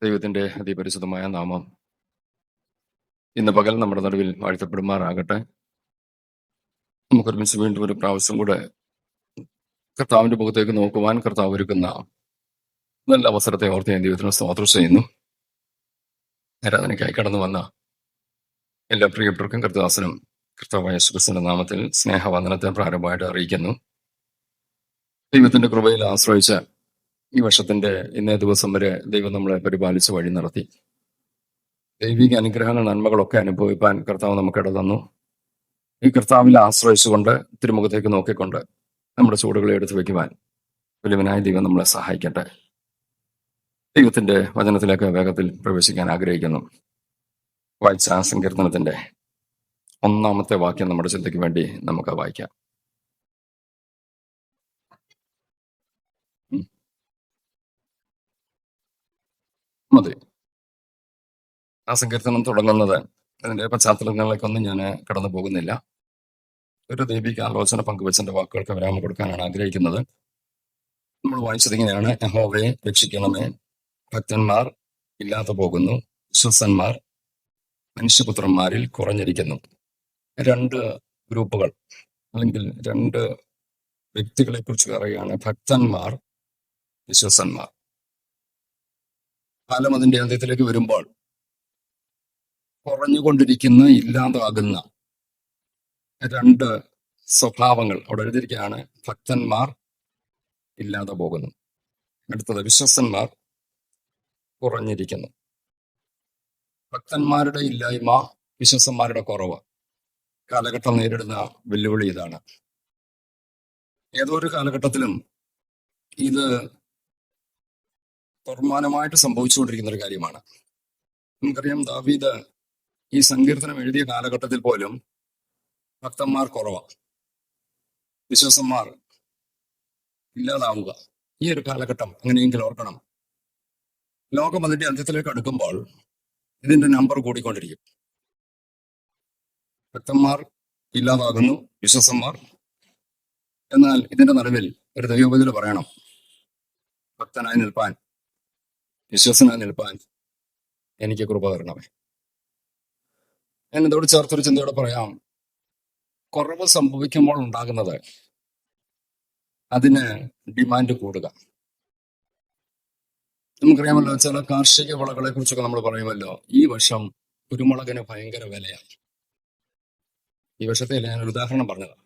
ദൈവത്തിന്റെ അതിപരിശുദ്ധമായ നാമം ഇന്ന് പകൽ നമ്മുടെ നടുവിൽ വാഴ്ത്തപ്പെടുമാറാകട്ടെ. നമുക്കൊരുമിച്ച് വീണ്ടും ഒരു പ്രാവശ്യം കൂടെ കർത്താവിന്റെ മുഖത്തേക്ക് നോക്കുവാൻ കർത്താവ് ഒരുക്കുന്ന നല്ല അവസരത്തെ ഓർത്ത് ഞാൻ ദൈവത്തിന് സ്തോത്രം ചെയ്യുന്നു. ആരാധനയ്ക്കായി കടന്നു വന്ന എല്ലാ പ്രിയപ്പെട്ടവർക്കും കർത്താസനം കർത്താവായ യേശുക്രിസ്തുവിന്റെ നാമത്തിൽ സ്നേഹവന്ദനത്തെ പ്രാരംഭമായിട്ട് അറിയിക്കുന്നു. ദൈവത്തിന്റെ കൃപയിൽ ആശ്രയിച്ച ഈ വർഷത്തിന്റെ ഇന്നേ ദിവസം വരെ ദൈവം നമ്മളെ പരിപാലിച്ച് വഴി നടത്തി. ദൈവിക അനുഗ്രഹങ്ങൾ നന്മകളൊക്കെ അനുഭവിപ്പാൻ കർത്താവ് നമുക്ക് ഇട തന്നു. ഈ കർത്താവിൽ ആശ്രയിച്ചുകൊണ്ട് തിരുമുഖത്തേക്ക് നോക്കിക്കൊണ്ട് നമ്മുടെ ചൂടുകളെ എടുത്തു വെക്കുവാൻ വലിയവനായ ദൈവം നമ്മളെ സഹായിക്കട്ടെ. ദൈവത്തിന്റെ വചനത്തിലേക്ക് വേഗത്തിൽ പ്രവേശിക്കാൻ ആഗ്രഹിക്കുന്നു. വായിച്ച സങ്കീർത്തനത്തിന്റെ 1-ാമത്തെ വാക്യം നമ്മുടെ ചിന്തയ്ക്ക് വേണ്ടി നമുക്ക് വായിക്കാം. മതി. ആ സങ്കീർത്തനം തുടങ്ങുന്നത് അതിന്റെ പശ്ചാത്തലങ്ങളിലേക്കൊന്നും ഞാൻ കടന്നു പോകുന്നില്ല. ഒരു ദൈവിക ആലോചന പങ്കുവെച്ചെന്റെ വാക്കുകൾക്ക് വിരാമം കൊടുക്കാനാണ് ആഗ്രഹിക്കുന്നത്. നമ്മൾ വായിച്ചത് ഇങ്ങനെയാണ്: യഹോവയെ രക്ഷിക്കണമേ, ഭക്തന്മാർ ഇല്ലാതെ പോകുന്നു, വിശ്വസ്തന്മാർ മനുഷ്യപുത്രന്മാരിൽ കുറഞ്ഞിരിക്കുന്നു. രണ്ട് ഗ്രൂപ്പുകൾ അല്ലെങ്കിൽ രണ്ട് വ്യക്തികളെ കുറിച്ച് പറയുകയാണ്: ഭക്തന്മാർ, വിശ്വസ്തന്മാർ. കാലം അതിന്റെ അന്ത്യത്തിലേക്ക് വരുമ്പോൾ കുറഞ്ഞുകൊണ്ടിരിക്കുന്ന, ഇല്ലാതാകുന്ന രണ്ട് സ്വഭാവങ്ങൾ അവിടെ എഴുതിയിരിക്കുകയാണ്. ഭക്തന്മാർ ഇല്ലാതെ പോകുന്നു, അടുത്തത് വിശ്വസ്തന്മാർ കുറഞ്ഞിരിക്കുന്നു. ഭക്തന്മാരുടെ ഇല്ലായ്മ, വിശ്വസ്തന്മാരുടെ കുറവ്. കാലഘട്ടം നേരിടുന്ന വെല്ലുവിളി ഇതാണ്. ഏതോ ഒരു കാലഘട്ടത്തിലും ഇത് തീർമാനമായിട്ട് സംഭവിച്ചുകൊണ്ടിരിക്കുന്ന ഒരു കാര്യമാണ്. നമുക്കറിയാം, ദാവീദ് ഈ സങ്കീർത്തനം എഴുതിയ കാലഘട്ടത്തിൽ പോലും ഭക്തന്മാർ കുറവാണ്, വിശ്വസ്തന്മാർ ഇല്ലാതാവുക. ഈ ഒരു കാലഘട്ടം അങ്ങനെയെങ്കിൽ ഓർക്കണം, ലോകം അതിന്റെ അന്ത്യത്തിലേക്ക് അടുക്കുമ്പോൾ ഇതിന്റെ നമ്പർ കൂടിക്കൊണ്ടിരിക്കും. ഭക്തന്മാർ ഇല്ലാതാകുന്നു, വിശ്വസ്തന്മാർ. എന്നാൽ ഇതിന്റെ നടുവിൽ ഒരു ദൈവബോധത്തിൽ പറയണം: ഭക്തനായി നിൽപ്പാൻ, വിശ്വസനായി നിൽപ്പാൻ എനിക്ക് കൃപ തരണമേ. ഞാൻ ഇതോട് ചേർത്തൊരു ചിന്തയോടെ പറയാം. കുറവ് സംഭവിക്കുമ്പോൾ ഉണ്ടാകുന്നത് അതിന് ഡിമാൻഡ് കൂടുക. നമുക്കറിയാമല്ലോ, ചില കാർഷിക വിളകളെ കുറിച്ചൊക്കെ നമ്മൾ പറയുമല്ലോ, ഈ വർഷം കുരുമുളകിന് ഭയങ്കര വിലയാണ്. ഈ വർഷത്തെ ഞാനൊരു ഉദാഹരണം പറഞ്ഞതാണ്.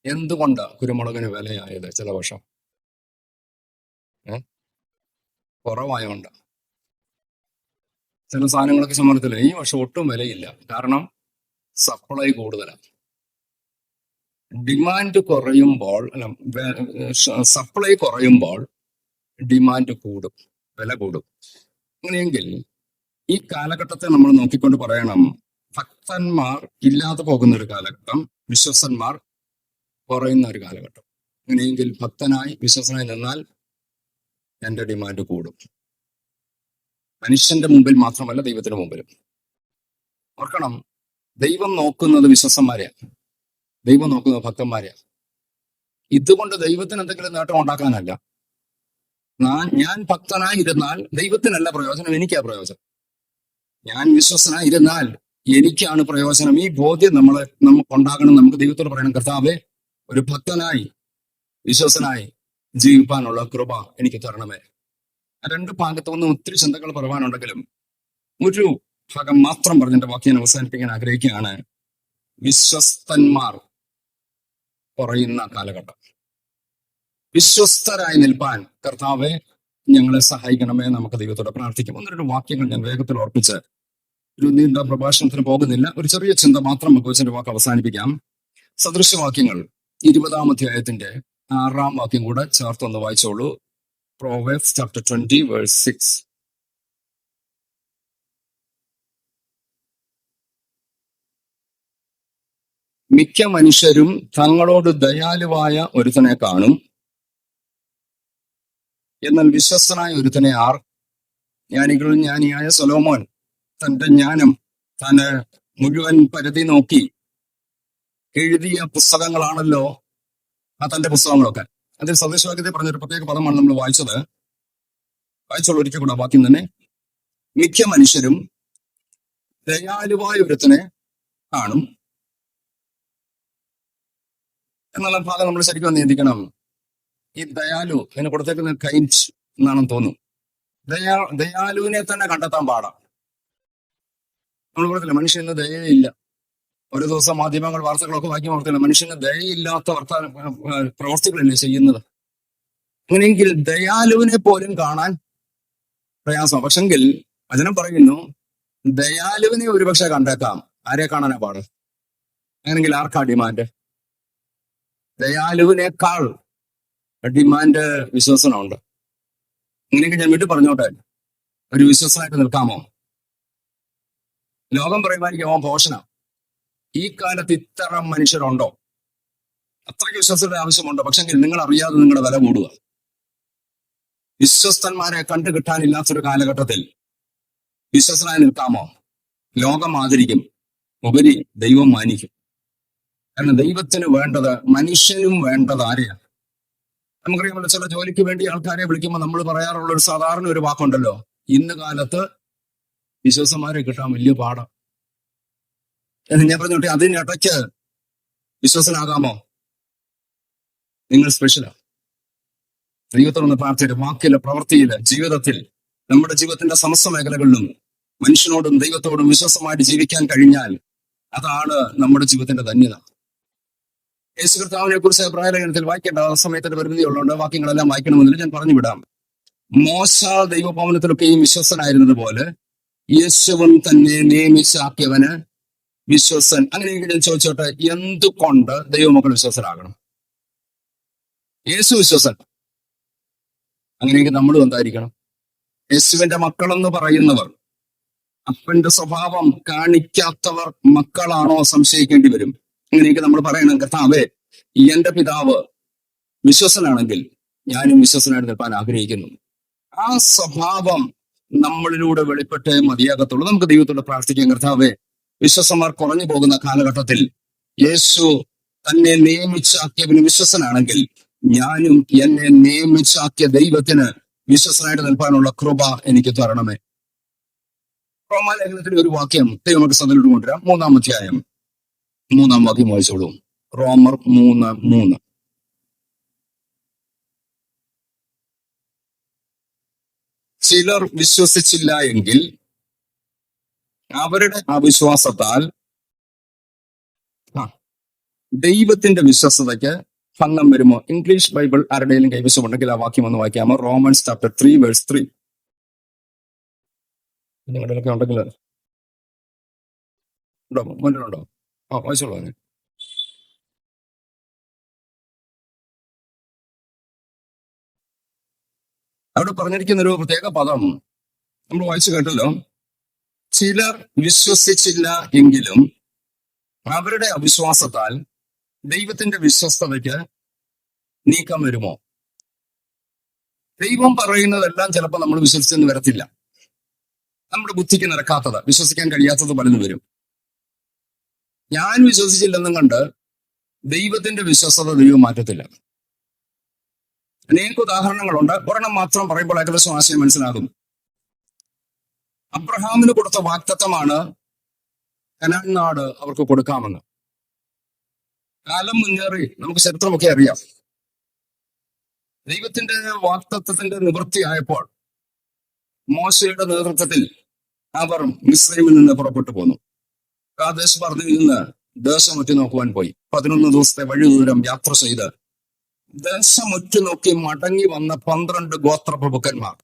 എന്തുകൊണ്ടാണ് കുരുമുളകിന് വിലയായത്? ചില വർഷം കുറവായോണ്ട. ചില സാധനങ്ങളൊക്കെ സംബന്ധിച്ചില്ല, ഈ വർഷം ഒട്ടും വിലയില്ല. കാരണം സപ്ലൈ കൂടുതലാണ്. ഡിമാൻഡ് കുറയുമ്പോൾ, സപ്ലൈ കുറയുമ്പോൾ ഡിമാൻഡ് കൂടും, വില കൂടും. അങ്ങനെയെങ്കിൽ ഈ കാലഘട്ടത്തെ നമ്മൾ നോക്കിക്കൊണ്ട് പറയണം: ഭക്തന്മാർ ഇല്ലാതെ പോകുന്ന ഒരു കാലഘട്ടം, വിശ്വസ്തന്മാർ കുറയുന്ന ഒരു കാലഘട്ടം. അങ്ങനെയെങ്കിൽ ഭക്തനായി, വിശ്വസനായി നിന്നാൽ എന്റെ ഡിമാൻഡ് കൂടും. മനുഷ്യന്റെ മുമ്പിൽ മാത്രമല്ല, ദൈവത്തിന് മുമ്പിലും. ഓർക്കണം, ദൈവം നോക്കുന്നത് വിശ്വസ്തന്മാരെയാ, ദൈവം നോക്കുന്നത് ഭക്തന്മാരെയാ. ഇതുകൊണ്ട് ദൈവത്തിന് എന്തെങ്കിലും നേട്ടം ഉണ്ടാക്കാനല്ല. ഞാൻ ഭക്തനായി ഇരുന്നാൽ ദൈവത്തിനല്ല പ്രയോജനം, എനിക്കാ പ്രയോജനം. ഞാൻ വിശ്വസനായി ഇരുന്നാൽ എനിക്കാണ് പ്രയോജനം. ഈ ബോധ്യം നമുക്കുണ്ടാകണം. നമുക്ക് ദൈവത്തോട് പറയണം: കർത്താവേ, ഒരു ഭക്തനായി, വിശ്വസനായി ജീവിക്കാനുള്ള കൃപ എനിക്ക് തരണമേ. രണ്ട് ഭാഗത്തു നിന്ന് ഒത്തിരി ചിന്തകൾ പറയാനുണ്ടെങ്കിലും ഒരു ഭാഗം മാത്രം പറഞ്ഞിട്ട് വാക്യം അവസാനിപ്പിക്കാൻ ആഗ്രഹിക്കുകയാണ്. വിശ്വസ്തന്മാർ കുറയുന്ന കാലഘട്ടം. വിശ്വസ്തരായി നിൽപ്പാൻ കർത്താവെ ഞങ്ങളെ സഹായിക്കണമേ. നമുക്ക് ദൈവത്തോടെ പ്രാർത്ഥിക്കും. 1-2 വാക്യങ്ങൾ ഞാൻ വേഗത്തിൽ ഓർപ്പിച്ച് ഒരു നീണ്ട പ്രഭാഷണത്തിന് പോകുന്നില്ല. ഒരു ചെറിയ ചിന്ത മാത്രം വെച്ചിന്റെ വാക്ക് അവസാനിപ്പിക്കാം. സദൃശവാക്യങ്ങൾ 20-ാം അധ്യായത്തിന്റെ 6-ാം വാക്യം കൂടെ ചേർത്തൊന്ന് വായിച്ചോളൂ. Proverbs chapter 20 verse 6. മിക്ക മനുഷ്യരും തങ്ങളോട് ദയാലുവായ ഒരുത്തനെ കാണും, എന്നാൽ വിശ്വസ്തനായ ഒരുത്തനെ ആർ? ജ്ഞാനികളിൽ ജ്ഞാനിയായ സൊലോമോൻ തന്റെ ജ്ഞാനം തന്റെ മുഴുവൻ പരിധി നോക്കി എഴുതിയ പുസ്തകങ്ങളാണല്ലോ തന്റെ പുസ്തകങ്ങളൊക്കെ. അതിൽ സദൃശവാക്യത്തെ പറഞ്ഞൊരു പ്രത്യേക പദമാണ് നമ്മൾ വായിച്ചത്. വായിച്ചോളൂ ഒരിക്കൽ കൂടെ വാക്യം തന്നെ. മിക്ക മനുഷ്യരും ദയാലുവായ ഒരുത്തനെ കാണും എന്നുള്ള ഭാഗം നമ്മൾ ശരിക്കും നിയന്ത്രിക്കണം. ഈ ദയാലു അതിന് കൊടുത്തേക്കുന്ന കൈൻഡ് എന്നാണെന്ന് തോന്നുന്നു. ദയാലുവിനെ തന്നെ കണ്ടെത്താൻ പാടാം. നമ്മൾ പറയത്തില്ല മനുഷ്യന് ദയയില്ല. ഒരു ദിവസം മാധ്യമങ്ങൾ വാർത്തകളൊക്കെ വായിക്കാൻ ഓർത്തില്ല, മനുഷ്യന് ദയയില്ലാത്ത പ്രവർത്തികളല്ലേ ചെയ്യുന്നത്. അങ്ങനെയെങ്കിൽ ദയാലുവിനെ പോലും കാണാൻ പ്രയാസം. പക്ഷെങ്കിൽ വചനം പറയുന്നു ദയാലുവിനെ ഒരുപക്ഷെ കണ്ടേക്കാം, ആരെ കാണാനാ പാട്? അങ്ങനെയെങ്കിൽ ആർക്കാ ഡിമാൻഡ്? ദയാലുവിനേക്കാൾ ഡിമാൻഡ് വിശ്വസനമുണ്ട്. അങ്ങനെയെങ്കിൽ ഞാൻ വീട്ടിൽ പറഞ്ഞോട്ടെ, ഒരു വിശ്വസനായിട്ട് നിൽക്കാമോ? ലോകം പറയുമായിരിക്കും അവൻ പോഷന. ഈ കാലത്ത് ഇത്തരം മനുഷ്യരുണ്ടോ? അത്രയ്ക്ക് വിശ്വസയുടെ ആവശ്യമുണ്ടോ? പക്ഷെങ്കിൽ നിങ്ങൾ അറിയാതെ നിങ്ങളുടെ വില കൂടുക. വിശ്വസ്തന്മാരെ കണ്ടു കിട്ടാനില്ലാത്തൊരു കാലഘട്ടത്തിൽ വിശ്വസനായി നിൽക്കാമോ? ലോകം ആദരിക്കും, ഉപരി ദൈവം മാനിക്കും. കാരണം ദൈവത്തിന് വേണ്ടത്, മനുഷ്യനും വേണ്ടത് ആരെയാണ്? നമുക്കറിയാമല്ലോ, ചില ജോലിക്ക് വേണ്ടി ആൾക്കാരെ വിളിക്കുമ്പോൾ നമ്മൾ പറയാറുള്ള ഒരു സാധാരണ ഒരു വാക്കുണ്ടല്ലോ, ഇന്ന് കാലത്ത് വിശ്വസന്മാരെ കിട്ടാൻ വലിയ പാടാ. ഞാൻ പറഞ്ഞോട്ടെ, അതിനിടയ്ക്ക് വിശ്വസനാകാമോ? നിങ്ങൾ സ്പെഷ്യലാണ്. ദൈവത്തോടൊന്ന് പ്രാർത്ഥിച്ചിട്ട് വാക്കില്, പ്രവൃത്തിയില്, ജീവിതത്തിൽ, നമ്മുടെ ജീവിതത്തിന്റെ സമസ്ത മേഖലകളിലും മനുഷ്യനോടും ദൈവത്തോടും വിശ്വാസമായിട്ട് ജീവിക്കാൻ കഴിഞ്ഞാൽ അതാണ് നമ്മുടെ ജീവിതത്തിന്റെ ധന്യത. യേശു കർത്താവിനെ കുറിച്ച് പ്രായലേഖനത്തിൽ വായിക്കേണ്ട സമയത്തിന്റെ പരിമിതി ഉള്ളതുകൊണ്ട് വാക്യങ്ങളെല്ലാം വായിക്കണമെന്നില്ല, ഞാൻ പറഞ്ഞു വിടാം. മോശ ദൈവഭവനത്തിലൊക്കെയും വിശ്വസനായിരുന്നത് പോലെ യേശുവും തന്നെ നിയമിച്ചാക്കിയവന് വിശ്വസൻ. അങ്ങനെയെങ്കിൽ ഞാൻ ചോദിച്ചോട്ടെ, എന്തുകൊണ്ട് ദൈവമക്കൾ വിശ്വസനാകണം? യേശു വിശ്വസൻ, അങ്ങനെയെങ്കിൽ നമ്മളും എന്തായിരിക്കണം? യേശുവിന്റെ മക്കളെന്ന് പറയുന്നവർ അപ്പന്റെ സ്വഭാവം കാണിക്കാത്തവർ മക്കളാണോ സംശയിക്കേണ്ടി വരും. അങ്ങനെയെങ്കിൽ നമ്മൾ പറയണം, കർത്താവേ, എന്റെ പിതാവ് വിശ്വസനാണെങ്കിൽ ഞാനും വിശ്വസനായിട്ട് നിൽക്കാൻ ആഗ്രഹിക്കുന്നു. ആ സ്വഭാവം നമ്മളിലൂടെ വെളിപ്പെട്ടേ മതിയാകത്തുള്ളൂ. നമുക്ക് ദൈവത്തോട് പ്രാർത്ഥിക്കാം, കർത്താവേ, വിശ്വസന്മാർ കുറഞ്ഞു പോകുന്ന കാലഘട്ടത്തിൽ യേശു തന്നെ നിയമിച്ചാക്കിയവന് വിശ്വസനാണെങ്കിൽ ഞാനും എന്നെ നിയമിച്ചാക്കിയ ദൈവത്തിന് വിശ്വസനായിട്ട് നിൽക്കാനുള്ള കൃപ എനിക്ക് തരണമേ. റോമാലേഖനത്തിലെ ഒരു വാക്യം ദൈവമൊക്കെ സദലോട്ട് കൊണ്ടുവരാം. 3-ാം അധ്യായം 3-ാം വാക്യം വായിച്ചോളൂ. റോമർ 3:3. ചിലർ വിശ്വസിച്ചില്ല എങ്കിൽ അവരുടെ അവിശ്വാസത്താൽ ദൈവത്തിന്റെ വിശ്വസതയ്ക്ക് ഭംഗം വരുമോ? ഇംഗ്ലീഷ് ബൈബിൾ ആരുടെയും കൈവശമുണ്ടെങ്കിൽ ആ വാക്യം ഒന്ന് വായിക്കാമോ? Romance chapter 3 verse 3. നിങ്ങളുടെയൊക്കെ ഉണ്ടെങ്കിൽ ഉണ്ടോ? മുന്നിലുണ്ടോ? വായിച്ചോളൂ. അവിടെ പറഞ്ഞിരിക്കുന്ന ഒരു പ്രത്യേക പദം നമ്മൾ വായിച്ചു കേട്ടല്ലോ. ചിലർ വിശ്വസിച്ചില്ല എങ്കിലും അവരുടെ അവിശ്വാസത്താൽ ദൈവത്തിന്റെ വിശ്വസ്തതയ്ക്ക് നീക്കം വരുമോ? ദൈവം പറയുന്നതെല്ലാം ചിലപ്പോൾ നമ്മൾ വിശ്വസിച്ചെന്ന് വരത്തില്ല. നമ്മുടെ ബുദ്ധിക്ക് നിരക്കാത്തത്, വിശ്വസിക്കാൻ കഴിയാത്തത് പലതും വരും. ഞാൻ വിശ്വസിച്ചില്ലെന്നും കണ്ട് ദൈവത്തിന്റെ വിശ്വസ്തത ദൈവം മാറ്റത്തില്ല. അനേക ഉദാഹരണങ്ങളുണ്ട്. ഒരെണ്ണം മാത്രം പറയുമ്പോൾ ഏകദേശം ആശയം മനസ്സിലാകും. അബ്രഹാമിന് കൊടുത്ത വാഗ്ദത്തമാണ് കനാൻ നാട് അവർക്ക് കൊടുക്കാമെന്ന്. കാലം മുന്നേറി, നമുക്ക് ചരിത്രമൊക്കെ അറിയാം. ദൈവത്തിന്റെ വാഗ്ദത്തത്തിന്റെ നിവൃത്തിയായപ്പോൾ മോശയുടെ നേതൃത്വത്തിൽ അവർ മിസ്രൈമിൽ നിന്ന് പുറപ്പെട്ടു പോന്നു. കാദേശ് പറഞ്ഞു നിന്ന് ദേശം ഒറ്റ നോക്കുവാൻ പോയി. 11 ദിവസത്തെ വഴി ദൂരം യാത്ര ചെയ്ത് ദേശം ഒറ്റുനോക്കി മടങ്ങി വന്ന 12 ഗോത്രപ്രഭുക്കന്മാർ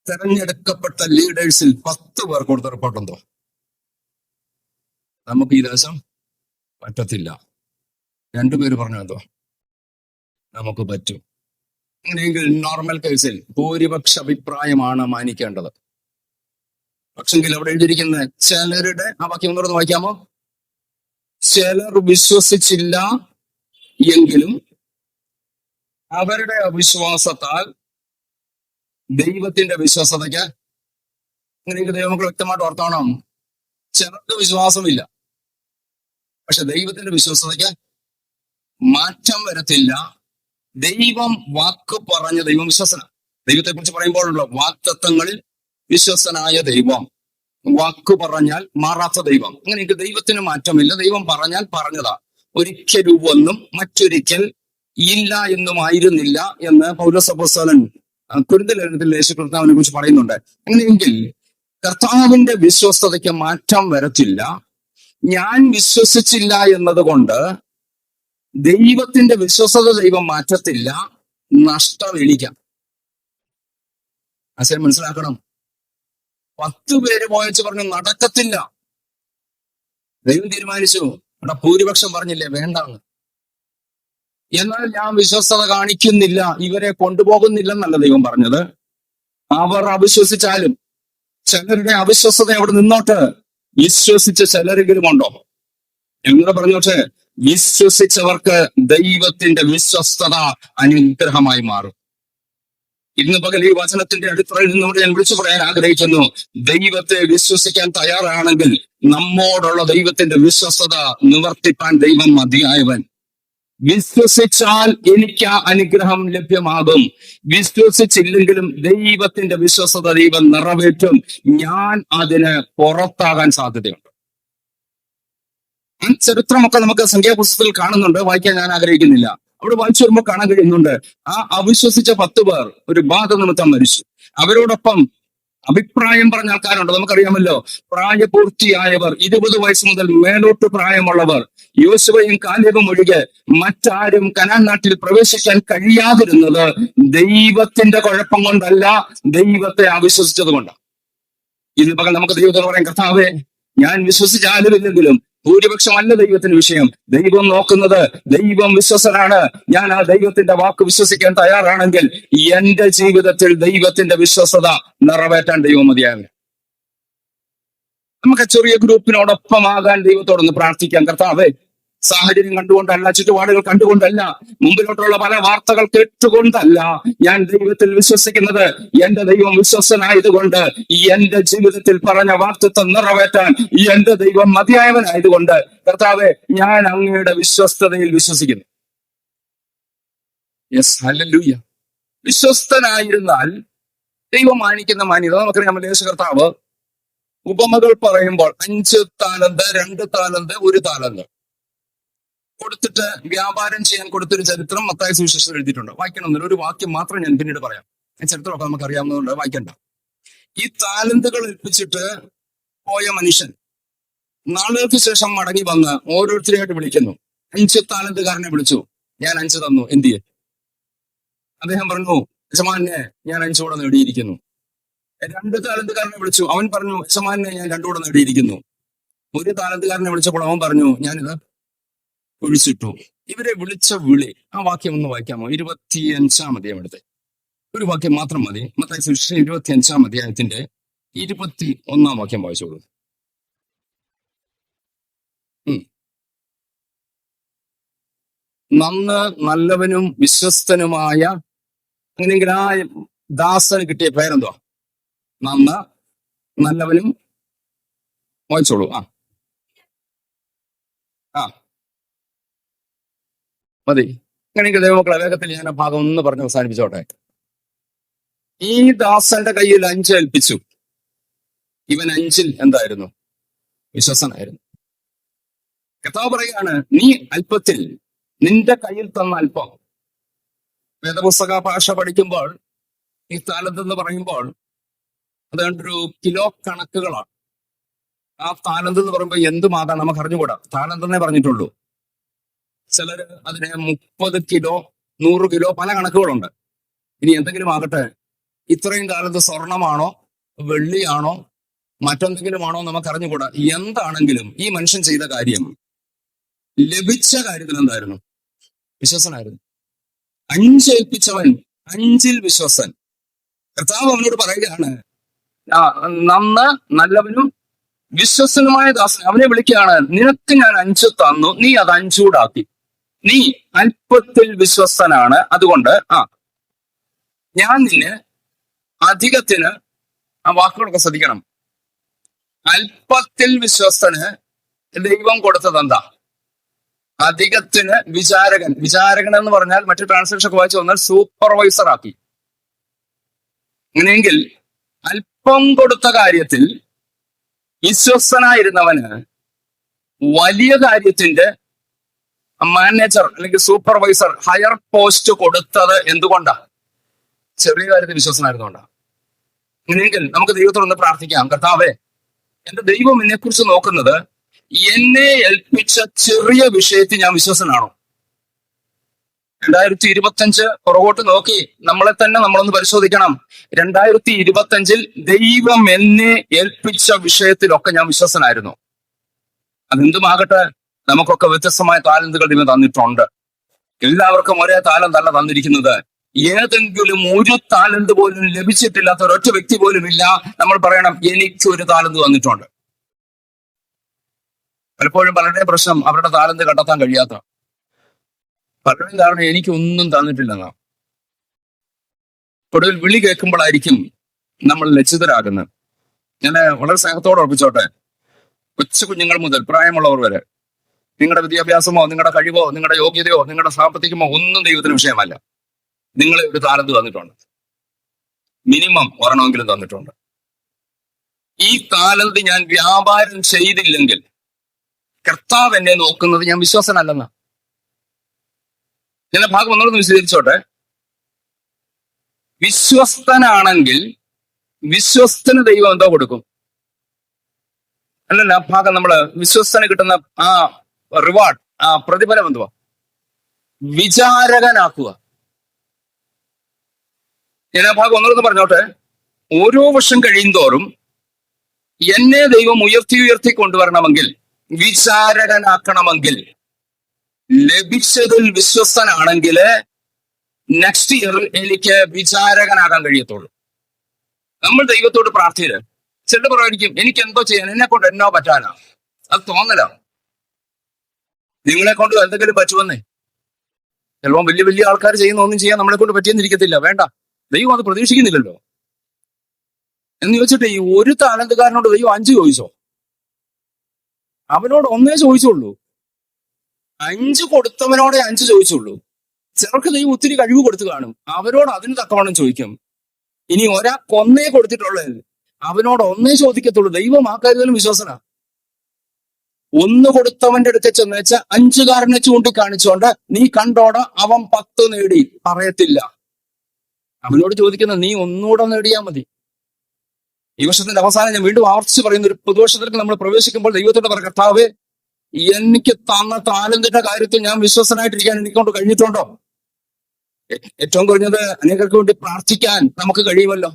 തെരഞ്ഞെടുക്കപ്പെട്ട ലീഡേഴ്സിൽ 10 പേർ കൊടുത്ത റിപ്പോർട്ടുണ്ടോ? നമുക്ക് ഈ ദേശം പറ്റത്തില്ല. 2 പേര് പറഞ്ഞോ നമുക്ക് പറ്റും. അങ്ങനെയെങ്കിൽ നോർമൽ കേസിൽ ഭൂരിപക്ഷ അഭിപ്രായമാണ് മാനിക്കേണ്ടത്. പക്ഷെങ്കിൽ അവിടെ എഴുതിയിരിക്കുന്ന ചിലരുടെ ആ വാക്യം ഒന്നുകൂടെ വായിക്കാമോ? ചിലർ വിശ്വസിച്ചില്ല എങ്കിലും അവരുടെ അവിശ്വാസത്താൽ ദൈവത്തിന്റെ വിശ്വാസതയ്ക്ക്. അങ്ങനെയെങ്കിൽ ദൈവമക്കൾ വ്യക്തമായിട്ട് ഓർത്തോണം, ചിലർക്ക് വിശ്വാസമില്ല, പക്ഷെ ദൈവത്തിന്റെ വിശ്വാസതയ്ക്ക് മാറ്റം വരത്തില്ല. ദൈവം വാക്ക് പറഞ്ഞ ദൈവം വിശ്വസന. ദൈവത്തെ കുറിച്ച് പറയുമ്പോഴുള്ള വാക്തത്വങ്ങളിൽ വിശ്വസ്തനായ ദൈവം, വാക്കു പറഞ്ഞാൽ മാറാത്ത ദൈവം. അങ്ങനെയെങ്കിൽ ദൈവത്തിന് മാറ്റമില്ല. ദൈവം പറഞ്ഞാൽ പറഞ്ഞതാ. ഒരിക്കലും ഒന്നും മറ്റൊരിക്കൽ ഇല്ല എന്നുമായിരുന്നില്ല എന്ന് പൗലോസ് അപ്പോസ്തലൻ കൊരിന്ത്യർ ലേഖനത്തിൽ യേശു കർത്താവിനെ കുറിച്ച് പറയുന്നുണ്ട്. അങ്ങനെയെങ്കിൽ കർത്താവിന്റെ വിശ്വസ്തതയ്ക്ക് മാറ്റം വരത്തില്ല. ഞാൻ വിശ്വസിച്ചില്ല എന്നതുകൊണ്ട് ദൈവത്തിന്റെ വിശ്വസ്തത ദൈവം മാറ്റത്തില്ല. നഷ്ടം എനിക്കാം. ആശയം മനസ്സിലാക്കണം. 10 പേര് പോയച്ച് പറഞ്ഞു നടക്കത്തില്ല. ദൈവം തീരുമാനിച്ചു. അവിടെ ഭൂരിപക്ഷം പറഞ്ഞില്ലേ വേണ്ടാന്ന്. എന്നാൽ ഞാൻ വിശ്വസ്തത കാണിക്കുന്നില്ല, ഇവരെ കൊണ്ടുപോകുന്നില്ലെന്നല്ല ദൈവം പറഞ്ഞത്. അവർ അവിശ്വസിച്ചാലും ചിലരുടെ അവിശ്വസ്തത അവിടെ നിന്നോട്ട്. വിശ്വസിച്ച ചിലരെങ്കിലും ഉണ്ടോ? എങ്ങനെ പറഞ്ഞോട്ടെ, വിശ്വസിച്ചവർക്ക് ദൈവത്തിന്റെ വിശ്വസ്തത അനുഗ്രഹമായി മാറും. ഇന്ന് പകൽ ഈ വചനത്തിന്റെ അടിത്തറയിൽ നിന്നുകൊണ്ട് ഞാൻ വിളിച്ചു പറയാൻ ആഗ്രഹിക്കുന്നു. ദൈവത്തെ വിശ്വസിക്കാൻ തയ്യാറാണെങ്കിൽ നമ്മോടുള്ള ദൈവത്തിന്റെ വിശ്വസ്തത നിവർത്തിപ്പാൻ ദൈവം മതിയായവൻ. വിശ്വസിച്ചാൽ എനിക്ക് ആ അനുഗ്രഹം ലഭ്യമാകും. വിശ്വസിച്ചില്ലെങ്കിലും ദൈവത്തിന്റെ വിശ്വസ്തത ദൈവം നിറവേറ്റും. ഞാൻ അതിന് പുറത്താകാൻ സാധ്യതയുണ്ട്. ആ ചരിത്രമൊക്കെ നമുക്ക് സംഖ്യാപുസ്തകത്തിൽ കാണുന്നുണ്ട്. വായിക്കാൻ ഞാൻ ആഗ്രഹിക്കുന്നില്ല. അവിടെ വായിച്ചു വരുമ്പോൾ കാണാൻ കഴിയുന്നുണ്ട്. ആ അവിശ്വസിച്ച 10 പേർ ഒരു ബാധ നിമിത്തം മരിച്ചു. അവരോടൊപ്പം അഭിപ്രായം പറഞ്ഞ ആൾക്കാരുണ്ട്. നമുക്കറിയാമല്ലോ, പ്രായപൂർത്തിയായവർ, 20 വയസ്സ് മുതൽ മേലോട്ട് പ്രായമുള്ളവർ, യോശുവയും കാലേബും ഒഴികെ മറ്റാരും കനാൻ നാട്ടിൽ പ്രവേശിക്കാൻ കഴിയാതിരുന്നത് ദൈവത്തിന്റെ കുഴപ്പം കൊണ്ടല്ല, ദൈവത്തെ അവിശ്വസിച്ചത് കൊണ്ടാണ്. ഇന്ന് പകൽ നമുക്ക് ദൈവത്തോട് പറയാം, കർത്താവേ, ഞാൻ വിശ്വസിച്ചാലും ഇല്ലെങ്കിലും ഭൂരിപക്ഷമല്ല ദൈവത്തിന് വിഷയം. ദൈവം നോക്കുന്നത്, ദൈവം വിശ്വസനാണ്. ഞാൻ ആ ദൈവത്തിന്റെ വാക്ക് വിശ്വസിക്കാൻ തയ്യാറാണെങ്കിൽ എന്റെ ജീവിതത്തിൽ ദൈവത്തിന്റെ വിശ്വസത നിറവേറ്റാൻ ദൈവം മതിയാകും. നമുക്ക് ചെറിയ ഗ്രൂപ്പിനോടൊപ്പമാകാൻ ദൈവത്തോടൊന്ന് പ്രാർത്ഥിക്കാം. കർത്താവേ, സാഹചര്യം കണ്ടുകൊണ്ടല്ല, ചുറ്റുപാടുകൾ കണ്ടുകൊണ്ടല്ല, മുമ്പിലോട്ടുള്ള പല വാർത്തകൾ കേട്ടുകൊണ്ടല്ല ഞാൻ ദൈവത്തിൽ വിശ്വസിക്കുന്നത്. എന്റെ ദൈവം വിശ്വസനായതുകൊണ്ട് എന്റെ ജീവിതത്തിൽ പറഞ്ഞ വാക്തത്വം നിറവേറ്റാൻ എന്റെ ദൈവം മതിയായവനായതുകൊണ്ട് കർത്താവെ, ഞാൻ അങ്ങയുടെ വിശ്വസ്തതയിൽ വിശ്വസിക്കുന്നു. Yes, hallelujah. വിശ്വസ്തനായിരുന്നാൽ ദൈവം മാനിക്കുന്ന മാന്യത നമുക്കറിയാം. യേശു കർത്താവ് ഉപമകൾ പറയുമ്പോൾ 5 താലന്ത്, 2 താലന്ത്, 1 താലന്ത് കൊടുത്തിട്ട് വ്യാപാരം ചെയ്യാൻ കൊടുത്തൊരു ചരിത്രം മത്തായി സുവിശേഷത്തിൽ എഴുതിയിട്ടുണ്ട്. വായിക്കണമെന്നില്ല, ഒരു വാക്യം മാത്രം ഞാൻ പിന്നീട് പറയാം. ആ ചരിത്രമൊക്കെ നമുക്ക് അറിയാവുന്നതുകൊണ്ട് വായിക്കണ്ട. ഈ താലന്തുകൾ ഏൽപ്പിച്ചിട്ട് പോയ മനുഷ്യൻ നാളുകൾക്ക് ശേഷം മടങ്ങി വന്ന് ഓരോരുത്തരെയായിട്ട് വിളിക്കുന്നു. 5 താലന്തുകാരനെ വിളിച്ചു. ഞാൻ 5 തന്നു, എന്ത് ചെയ്യും? അദ്ദേഹം പറഞ്ഞു, യജമാനെ, ഞാൻ 5 കൂടെ നേടിയിരിക്കുന്നു. 2 താലന്തുകാരനെ വിളിച്ചു. അവൻ പറഞ്ഞു, യജമാനെ, ഞാൻ 2 കൂടെ നേടിയിരിക്കുന്നു. 1 താലന്തുകാരനെ വിളിച്ചപ്പോൾ അവൻ പറഞ്ഞു, ഞാനിത് ഒഴിച്ചിട്ടു. ഇവരെ വിളിച്ച വിളി, ആ വാക്യം ഒന്ന് വായിക്കാമോ? 25-ാം അധ്യായം എടുത്ത് ഒരു വാക്യം മാത്രം മതി. മത്തായി സുവിശേഷം 25-ാം അധ്യായത്തിന്റെ 21-ാം വാക്യം വായിച്ചോളൂ. നന്ന്, നല്ലവനും വിശ്വസ്തനുമായ, അങ്ങനെയെങ്കിൽ ആ ദാസന് കിട്ടിയ പേരെന്തോ? നന്ന്, നല്ലവനും. വായിച്ചോളൂ. ആ മതി. അങ്ങനെയെങ്കിൽ ദൈവമക്കളെ, വേഗത്തിൽ ഞാൻ ആ ഭാഗം ഒന്ന് പറഞ്ഞ് അവസാനിപ്പിച്ചോട്ടെ. ഈ ദാസന്റെ കയ്യിൽ 5 ഏൽപ്പിച്ചു. ഇവൻ 5-ൽ എന്തായിരുന്നു? വിശ്വസനായിരുന്നു. കർത്താവ് പറയുകയാണ്, നീ അല്പത്തിൽ നിന്റെ കയ്യിൽ തന്ന അല്പം. വേദപുസ്തക ഭാഷ പഠിക്കുമ്പോൾ ഈ താലന്ത് എന്ന് പറയുമ്പോൾ അതുകൊണ്ടൊരു കിലോ കണക്കുകളാണ്. ആ താലന്ത് എന്ന് പറയുമ്പോൾ എന്തുമാകാം നമുക്ക് അറിഞ്ഞുകൂടാ. താലന്തെന്നേ പറഞ്ഞിട്ടുള്ളൂ. ചിലര് അതിനെ 30 കിലോ, 100 കിലോ, പല കണക്കുകളുണ്ട്. ഇനി എന്തെങ്കിലും ആകട്ടെ, ഇത്രയും കാലത്ത് സ്വർണമാണോ, വെള്ളിയാണോ, മറ്റെന്തെങ്കിലും ആണോ നമുക്ക് അറിഞ്ഞുകൂടാ. എന്താണെങ്കിലും ഈ മനുഷ്യൻ ചെയ്ത കാര്യം, ലഭിച്ച കാര്യത്തിൽ എന്തായിരുന്നു? വിശ്വസനായിരുന്നു. 5 ഏൽപ്പിച്ചവൻ 5-ൽ വിശ്വസൻ. കർത്താവ് അവനോട് പറയുകയാണ്, നന്ന്, നല്ലവനും വിശ്വസനുമായ ദാസൻ. അവനെ വിളിക്കുകയാണ്, നിനക്ക് ഞാൻ 5 തന്നു, നീ അത് 5 കൂടാക്കി. നീ അല്പത്തിൽ വിശ്വസ്തനാണ്, അതുകൊണ്ട് ഞാൻ നിന്നെ അധികത്തിന്, ആ വാക്കുകളൊക്കെ ശ്രദ്ധിക്കണം. അല്പത്തിൽ വിശ്വസ്തന് ദൈവം കൊടുത്തത് എന്താ? അധികത്തിന് വിചാരകൻ. വിചാരകൻ എന്ന് പറഞ്ഞാൽ മറ്റു ട്രാൻസ്ലേഷൻ ഒക്കെ വായിച്ചു വന്നാൽ സൂപ്പർവൈസർ ആക്കി. അങ്ങനെയെങ്കിൽ അല്പം കൊടുത്ത കാര്യത്തിൽ വിശ്വസ്തനായിരുന്നവന് വലിയ കാര്യത്തിന്റെ മാനേജർ അല്ലെങ്കിൽ സൂപ്പർവൈസർ ഹയർ പോസ്റ്റ് കൊടുത്തത് എന്തുകൊണ്ടാ? ചെറിയ കാര്യത്തിൽ വിശ്വസനായിരുന്നോണ്ടാ. അങ്ങനെയെങ്കിൽ നമുക്ക് ദൈവത്തോടൊന്ന് പ്രാർത്ഥിക്കാം. കർത്താവേ, എന്റെ ദൈവം എന്നെ കുറിച്ച് നോക്കുന്നത് എന്നെ ഏൽപ്പിച്ച ചെറിയ വിഷയത്തിൽ ഞാൻ വിശ്വസനാണോ? 2025 പുറകോട്ട് നോക്കി നമ്മളെ തന്നെ നമ്മളൊന്ന് പരിശോധിക്കണം. 2025 ദൈവം എന്നെ ഏൽപ്പിച്ച വിഷയത്തിലൊക്കെ ഞാൻ വിശ്വസനായിരുന്നു. അതെന്തുമാകട്ടെ, നമുക്കൊക്കെ വ്യത്യസ്തമായ താലന്തുകൾ ദൈവം തന്നിട്ടുണ്ട്. എല്ലാവർക്കും ഒരേ താലന്തല്ല തന്നിരിക്കുന്നത്. ഏതെങ്കിലും ഒരു താലന്ത് പോലും ലഭിച്ചിട്ടില്ലാത്ത ഒരൊറ്റ വ്യക്തി പോലും ഇല്ല. നമ്മൾ പറയണം, എനിക്ക് ഒരു താലന്ത് തന്നിട്ടുണ്ട്. പലപ്പോഴും പലരുടെയും പ്രശ്നം അവരുടെ താലന്ത് കണ്ടെത്താൻ കഴിയാത്ത. പലരുടെയും കാരണം എനിക്കൊന്നും തന്നിട്ടില്ലെന്നാ. ഒടുവിൽ വിളി കേൾക്കുമ്പോഴായിരിക്കും നമ്മൾ ലജ്ജിതരാകുന്നത്. ഞാൻ വളരെ സ്നേഹത്തോടെ ഉറപ്പിച്ചോട്ടെ, കൊച്ചു കുഞ്ഞുങ്ങൾ മുതൽ പ്രായമുള്ളവർ വരെ, നിങ്ങളുടെ വിദ്യാഭ്യാസമോ നിങ്ങളുടെ കഴിവോ നിങ്ങളുടെ യോഗ്യതയോ നിങ്ങളുടെ സാമ്പത്തികമോ ഒന്നും ദൈവത്തിന് വിഷയമല്ല. നിങ്ങളെ ഒരു താലന്ത് തന്നിട്ടുണ്ട്. മിനിമം ഒരെണ്ണമെങ്കിലും തന്നിട്ടുണ്ട്. ഈ താലന്ത് ഞാൻ വ്യാപാരം ചെയ്തില്ലെങ്കിൽ കർത്താവ് എന്നെ നോക്കുന്നത് ഞാൻ വിശ്വാസനല്ലെന്ന. ഞാൻ ഭാഗം ഒന്നുകൂടെ വിശദീകരിച്ചോട്ടെ. വിശ്വസ്തനാണെങ്കിൽ വിശ്വസ്തന് ദൈവം എന്തോ കൊടുക്കും? അല്ലല്ല, ആ ഭാഗം നമ്മള് വിശ്വസ്തന് കിട്ടുന്ന ആ റിവാർഡ്, ആ പ്രതിഫലം എന്തുവാ? വിചാരകനാക്കുക. ഞാൻ ആ ഭാഗം ഒന്നുകൂടെ പറഞ്ഞോട്ടെ. ഓരോ വർഷം കഴിയുന്തോറും എന്നെ ദൈവം ഉയർത്തി കൊണ്ടുവരണമെങ്കിൽ, വിചാരകനാക്കണമെങ്കിൽ, ലഭിച്ചതിൽ വിശ്വസ്തനാണെങ്കിൽ നെക്സ്റ്റ് ഇയർ എനിക്ക് വിചാരകനാകാൻ കഴിയത്തുള്ളൂ. നമ്മൾ ദൈവത്തോട് പ്രാർത്ഥിച്ച് ചില പറയായിരിക്കും, എനിക്ക് എന്തോ ചെയ്യാൻ, എന്നെ കൊണ്ട് എന്നോ പറ്റാനാ. അത് തോന്നലാണ്. നിങ്ങളെ കൊണ്ട് എന്തെങ്കിലും പറ്റുമെന്നേ. ചിലപ്പോൾ വലിയ വലിയ ആൾക്കാർ ചെയ്യുന്ന ഒന്നും ചെയ്യാൻ നമ്മളെ കൊണ്ട് പറ്റിയെന്നിരിക്കത്തില്ല. വേണ്ട, ദൈവം അത് പ്രതീക്ഷിക്കുന്നില്ലല്ലോ. എന്ന് ചോദിച്ചിട്ട് ഈ ഒരു താലന്തുകാരനോട് ദൈവം 5 ചോദിച്ചോ? അവനോട് 1 ചോദിച്ചുള്ളൂ. 5 കൊടുത്തവനോടെ 5 ചോദിച്ചുള്ളൂ. ചിലർക്ക് ദൈവം ഒത്തിരി കഴിവ് കൊടുത്തു കാണും, അവരോട് അതിന് തക്കവണ്ണം ചോദിക്കും. ഇനി ഒരാൾക്ക് 1 കൊടുത്തിട്ടുള്ളത്, അവനോട് 1 ചോദിക്കത്തുള്ളൂ. ദൈവം ആ കാര്യത്തിലും വിശ്വാസനാ. 1 കൊടുത്തവന്റെ അടുത്ത് ചെന്നേച്ച 5കാരനെ ചൂണ്ടിക്കാണിച്ചോണ്ട് നീ കണ്ടോട അവൻ 10 നേടി പറയത്തില്ല. അവനോട് ചോദിക്കുന്ന നീ ഒന്നുകൂടെ നേടിയാ മതി. ഈ വർഷത്തിന്റെ അവസാനം ഞാൻ വീണ്ടും ആവർത്തിച്ച് പറയുന്ന ഒരു പുതുവർഷത്തിലേക്ക് നമ്മൾ പ്രവേശിക്കുമ്പോൾ ദൈവത്തോട് പറ, കർത്താവേ, എനിക്ക് തന്ന താലന്തിന്റെ കാര്യത്തിൽ ഞാൻ വിശ്വസനായിട്ടിരിക്കാൻ എനിക്കൊണ്ട് കഴിഞ്ഞിട്ടുണ്ടോ? ഏറ്റവും കുറഞ്ഞത് അനേകർക്ക് വേണ്ടി പ്രാർത്ഥിക്കാൻ നമുക്ക് കഴിയുമല്ലോ.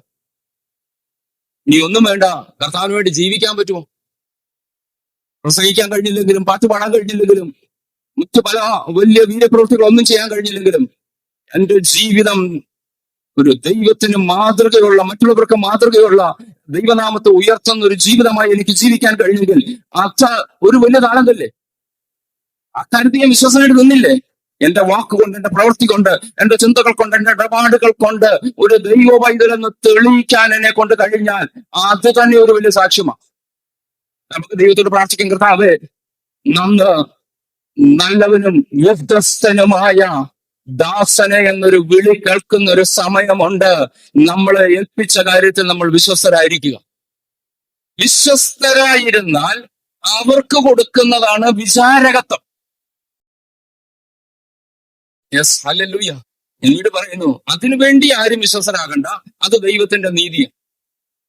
നീ ഒന്നും വേണ്ട, കർത്താവിന് വേണ്ടി ജീവിക്കാൻ പറ്റുമോ? പ്രസംഗിക്കാൻ കഴിഞ്ഞില്ലെങ്കിലും, പാട്ട് പാടാൻ കഴിഞ്ഞില്ലെങ്കിലും, മറ്റു പല വലിയ വീരപ്രവൃത്തികളൊന്നും ചെയ്യാൻ കഴിഞ്ഞില്ലെങ്കിലും, എന്റെ ജീവിതം ഒരു ദൈവത്തിന് മാതൃകയുള്ള, മറ്റുള്ളവർക്ക് മാതൃകയുള്ള, ദൈവനാമത്തെ ഉയർത്തുന്ന ഒരു ജീവിതമായി എനിക്ക് ജീവിക്കാൻ കഴിഞ്ഞെങ്കിൽ അത് ഒരു വലിയ താലന്തല്ലേ? അക്കാര്യത്തിൽ ഞാൻ വിശ്വാസമായിട്ട് നിന്നില്ലേ? എന്റെ വാക്കുകൊണ്ട്, എന്റെ പ്രവൃത്തി കൊണ്ട്, എന്റെ ചിന്തകൾ കൊണ്ട്, എന്റെ ഇടപാടുകൾ കൊണ്ട് ഒരു ദൈവ പൈതലെന്ന് തെളിയിക്കാൻ എന്നെ കൊണ്ട് കഴിഞ്ഞാൽ അത് തന്നെ ഒരു വലിയ സാക്ഷ്യമാണ്. നമുക്ക് ദൈവത്തോട് പ്രാർത്ഥിക്കും, കർത്താവേ, നന്ന് നല്ലവനും വ്യത്യസ്തനുമായ ദാസനെ എന്നൊരു വിളി കേൾക്കുന്ന ഒരു സമയമുണ്ട്. നമ്മളെ ഏൽപ്പിച്ച കാര്യത്തിൽ നമ്മൾ വിശ്വസ്തരായിരിക്കുക. വിശ്വസ്തരായിരുന്നാൽ അവർക്ക് കൊടുക്കുന്നതാണ് വിചാരകത്വം. Yes, hallelujah. എന്നോട് പറയുന്നു, അതിനുവേണ്ടി ആരും വിശ്വസ്തരാകണ്ട, അത് ദൈവത്തിന്റെ നീതിയാണ്.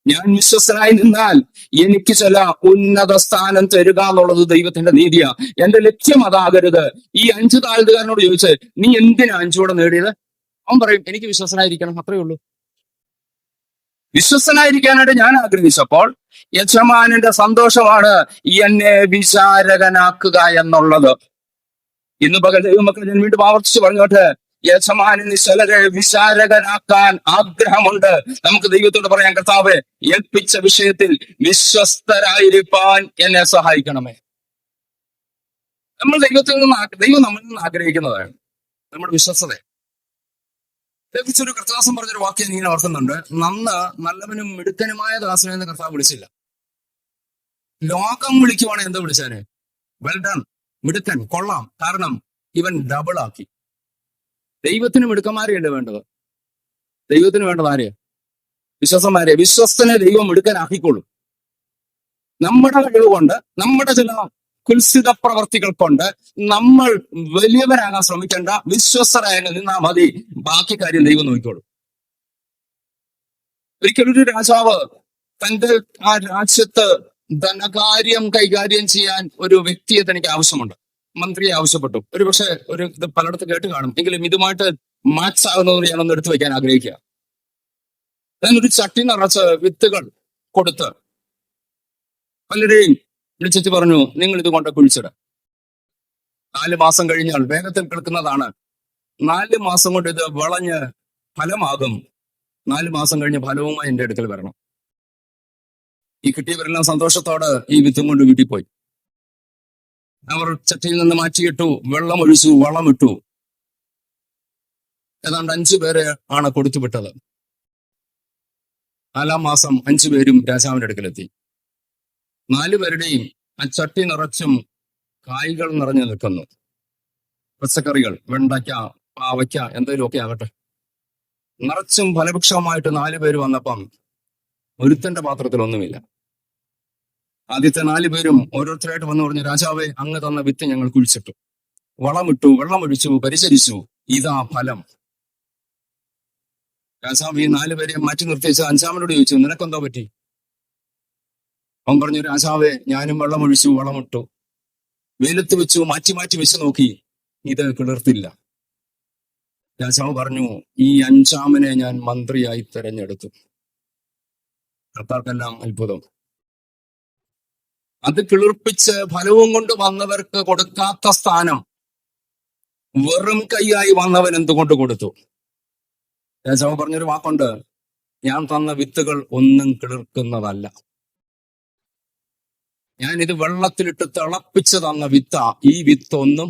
ഞാൻ വിശ്വസ്തനായി നിന്നാൽ എനിക്ക് ചില ഉന്നത സ്ഥാനം തരിക എന്നുള്ളത് ദൈവത്തിന്റെ നീതിയാ. എന്റെ ലക്ഷ്യം അതാകരുത്. ഈ 5 താലന്തുകാരനോട് ചോദിച്ച് നീ എന്തിനാ 5 കൂടെ നേടിയത്? അവൻ പറയും, എനിക്ക് വിശ്വസനായിരിക്കണം, അത്രയേ ഉള്ളൂ. വിശ്വസ്തനായിരിക്കാനായിട്ട് ഞാൻ ആഗ്രഹിച്ചപ്പോൾ യജമാനന്റെ സന്തോഷമാണ് എന്നെ വിചാരകനാക്കുക എന്നുള്ളത്. ഇന്ന് പകൽ ദൈവമക്കൾ ഞാൻ വീണ്ടും ആവർത്തിച്ച് പറഞ്ഞോട്ടെ, യജമാനന് ചിലരെ വിചാരകനാക്കാൻ ആഗ്രഹമുണ്ട്. നമുക്ക് ദൈവത്തോട് പറയാം, കർത്താവേ, ഏൽപ്പിച്ച വിഷയത്തിൽ വിശ്വസ്തരായിരിക്കാൻ എന്നെ സഹായിക്കണമേ. നമ്മൾ ദൈവത്തിൽ നിന്ന്, ദൈവം നമ്മളിൽ നിന്ന് ആഗ്രഹിക്കുന്നതാണ് നമ്മുടെ വിശ്വസ്തത. ലഭിച്ചൊരു കർത്താസം പറഞ്ഞൊരു വാക്യം ഇങ്ങനെ ഓർക്കുന്നുണ്ട്, നല്ലവനും മിടുക്കനുമായ ദാസനെ എന്ന് കർത്താവ് വിളിച്ചില്ല. ലോകം വിളിക്കുവാണെങ്കിൽ എന്താ വിളിച്ചാനെ? വെൽ ഡൺ, മിടുക്കൻ, കൊള്ളാം. കാരണം ഇവൻ ഡബിൾ ആക്കി. ദൈവത്തിന് മിടുക്കന്മാരെയല്ലേ വേണ്ടത്? ദൈവത്തിന് വേണ്ടത് ആരെയാ? വിശ്വസന്മാരെ, വിശ്വസ്തനെ ദൈവം എടുക്കാനാക്കിക്കോളും. നമ്മുടെ കഴിവ് കൊണ്ട്, നമ്മുടെ ചില കുൽസിത പ്രവർത്തികൾ കൊണ്ട് നമ്മൾ വലിയവരാകാൻ ശ്രമിക്കേണ്ട. വിശ്വസ്തരായ നിന്നാ മതി, ബാക്കി കാര്യം ദൈവം നോക്കിക്കോളും. ഒരിക്കലൊരു രാജാവ് തന്റെ ആ രാജ്യത്ത് ധനകാര്യം കൈകാര്യം ചെയ്യാൻ ഒരു വ്യക്തിയെ തനിക്ക് ആവശ്യമുണ്ട്. മന്ത്രിയെ ആവശ്യപ്പെട്ടു. ഒരു പക്ഷെ ഒരു ഇത് പലയിടത്ത് കേട്ട് കാണും, എങ്കിലും ഇതുമായിട്ട് മാച്ച് ആകുന്നത് ഞാനൊന്ന് എടുത്തു വെക്കാൻ ആഗ്രഹിക്കുക. ഞാനൊരു ചട്ടി നിറച്ച് വിത്തുകൾ കൊടുത്ത് പലരെയും വിളിച്ചിട്ട് പറഞ്ഞു, നിങ്ങൾ ഇത് കൊണ്ട് കുഴിച്ചിട. 4 മാസം കഴിഞ്ഞാൽ, വേഗത്തിൽ കിടക്കുന്നതാണ്, 4 മാസം കൊണ്ട് ഇത് വിളഞ്ഞ് ഫലമാകും. 4 മാസം കഴിഞ്ഞ് ഫലവുമായി എന്റെ അടുക്കൽ വരണം. ഈ കിട്ടിയവരെല്ലാം സന്തോഷത്തോടെ ഈ വിത്തും കൊണ്ട് വീട്ടിൽ പോയി. അവർ ചട്ടിയിൽ നിന്ന് മാറ്റിയിട്ടു, വെള്ളം ഒഴിച്ചു, വളമിട്ടു. ഏതാണ്ട് 5 പേരെ ആണ് കൊടുത്തു വിട്ടത്. 4-ാം മാസം 5 പേരും രാജാവിന്റെ അടുക്കലെത്തി. 4 പേരുടെയും ആ ചട്ടി നിറച്ചും കായ്കൾ നിറഞ്ഞു നിൽക്കുന്നു. പച്ചക്കറികൾ, വെണ്ടയ്ക്ക, പാവയ്ക്ക, എന്തെങ്കിലുമൊക്കെ ആകട്ടെ, നിറച്ചും ഫലവൃക്ഷമായിട്ട് 4 പേര് വന്നപ്പം ഒരുത്തന്റെ പാത്രത്തിൽ ഒന്നുമില്ല. ആദ്യത്തെ 4 പേരും ഓരോരുത്തരായിട്ട് വന്നു പറഞ്ഞു, രാജാവേ, അങ്ങ് തന്ന വിത്ത് ഞങ്ങൾ കുഴിച്ചിട്ടു, വളമിട്ടു, വെള്ളമൊഴിച്ചു, പരിചരിച്ചു, ഇതാ ഫലം. രാജാവ് ഈ 4 പേരെ മാറ്റി നിർത്തിച്ച് 5-ാമനോട് ചോദിച്ചു, നിനക്കെന്തോ പറ്റി? അവൻ പറഞ്ഞു, രാജാവേ, ഞാനും വെള്ളമൊഴിച്ചു, വളമിട്ടു, വെയിലത്ത് വെച്ചു, മാറ്റി മാറ്റി വെച്ച് നോക്കി, ഇത് കിളിർത്തില്ല. രാജാവ് പറഞ്ഞു, ഈ 5-ാമനെ ഞാൻ മന്ത്രിയായി തെരഞ്ഞെടുത്തു. കർത്താർക്കെല്ലാം അത്ഭുതം. അത് കിളിർപ്പിച്ച് ഫലവും കൊണ്ട് വന്നവർക്ക് കൊടുക്കാത്ത സ്ഥാനം വെറും കൈയായി വന്നവൻ എന്തുകൊണ്ട് കൊടുത്തു? രാജാവ് പറഞ്ഞൊരു വാക്കുണ്ട്, ഞാൻ തന്ന വിത്തുകൾ ഒന്നും കിളിർക്കുന്നതല്ല. ഞാനിത് വെള്ളത്തിലിട്ട് തിളപ്പിച്ച് തന്ന വിത്ത, ഈ വിത്തൊന്നും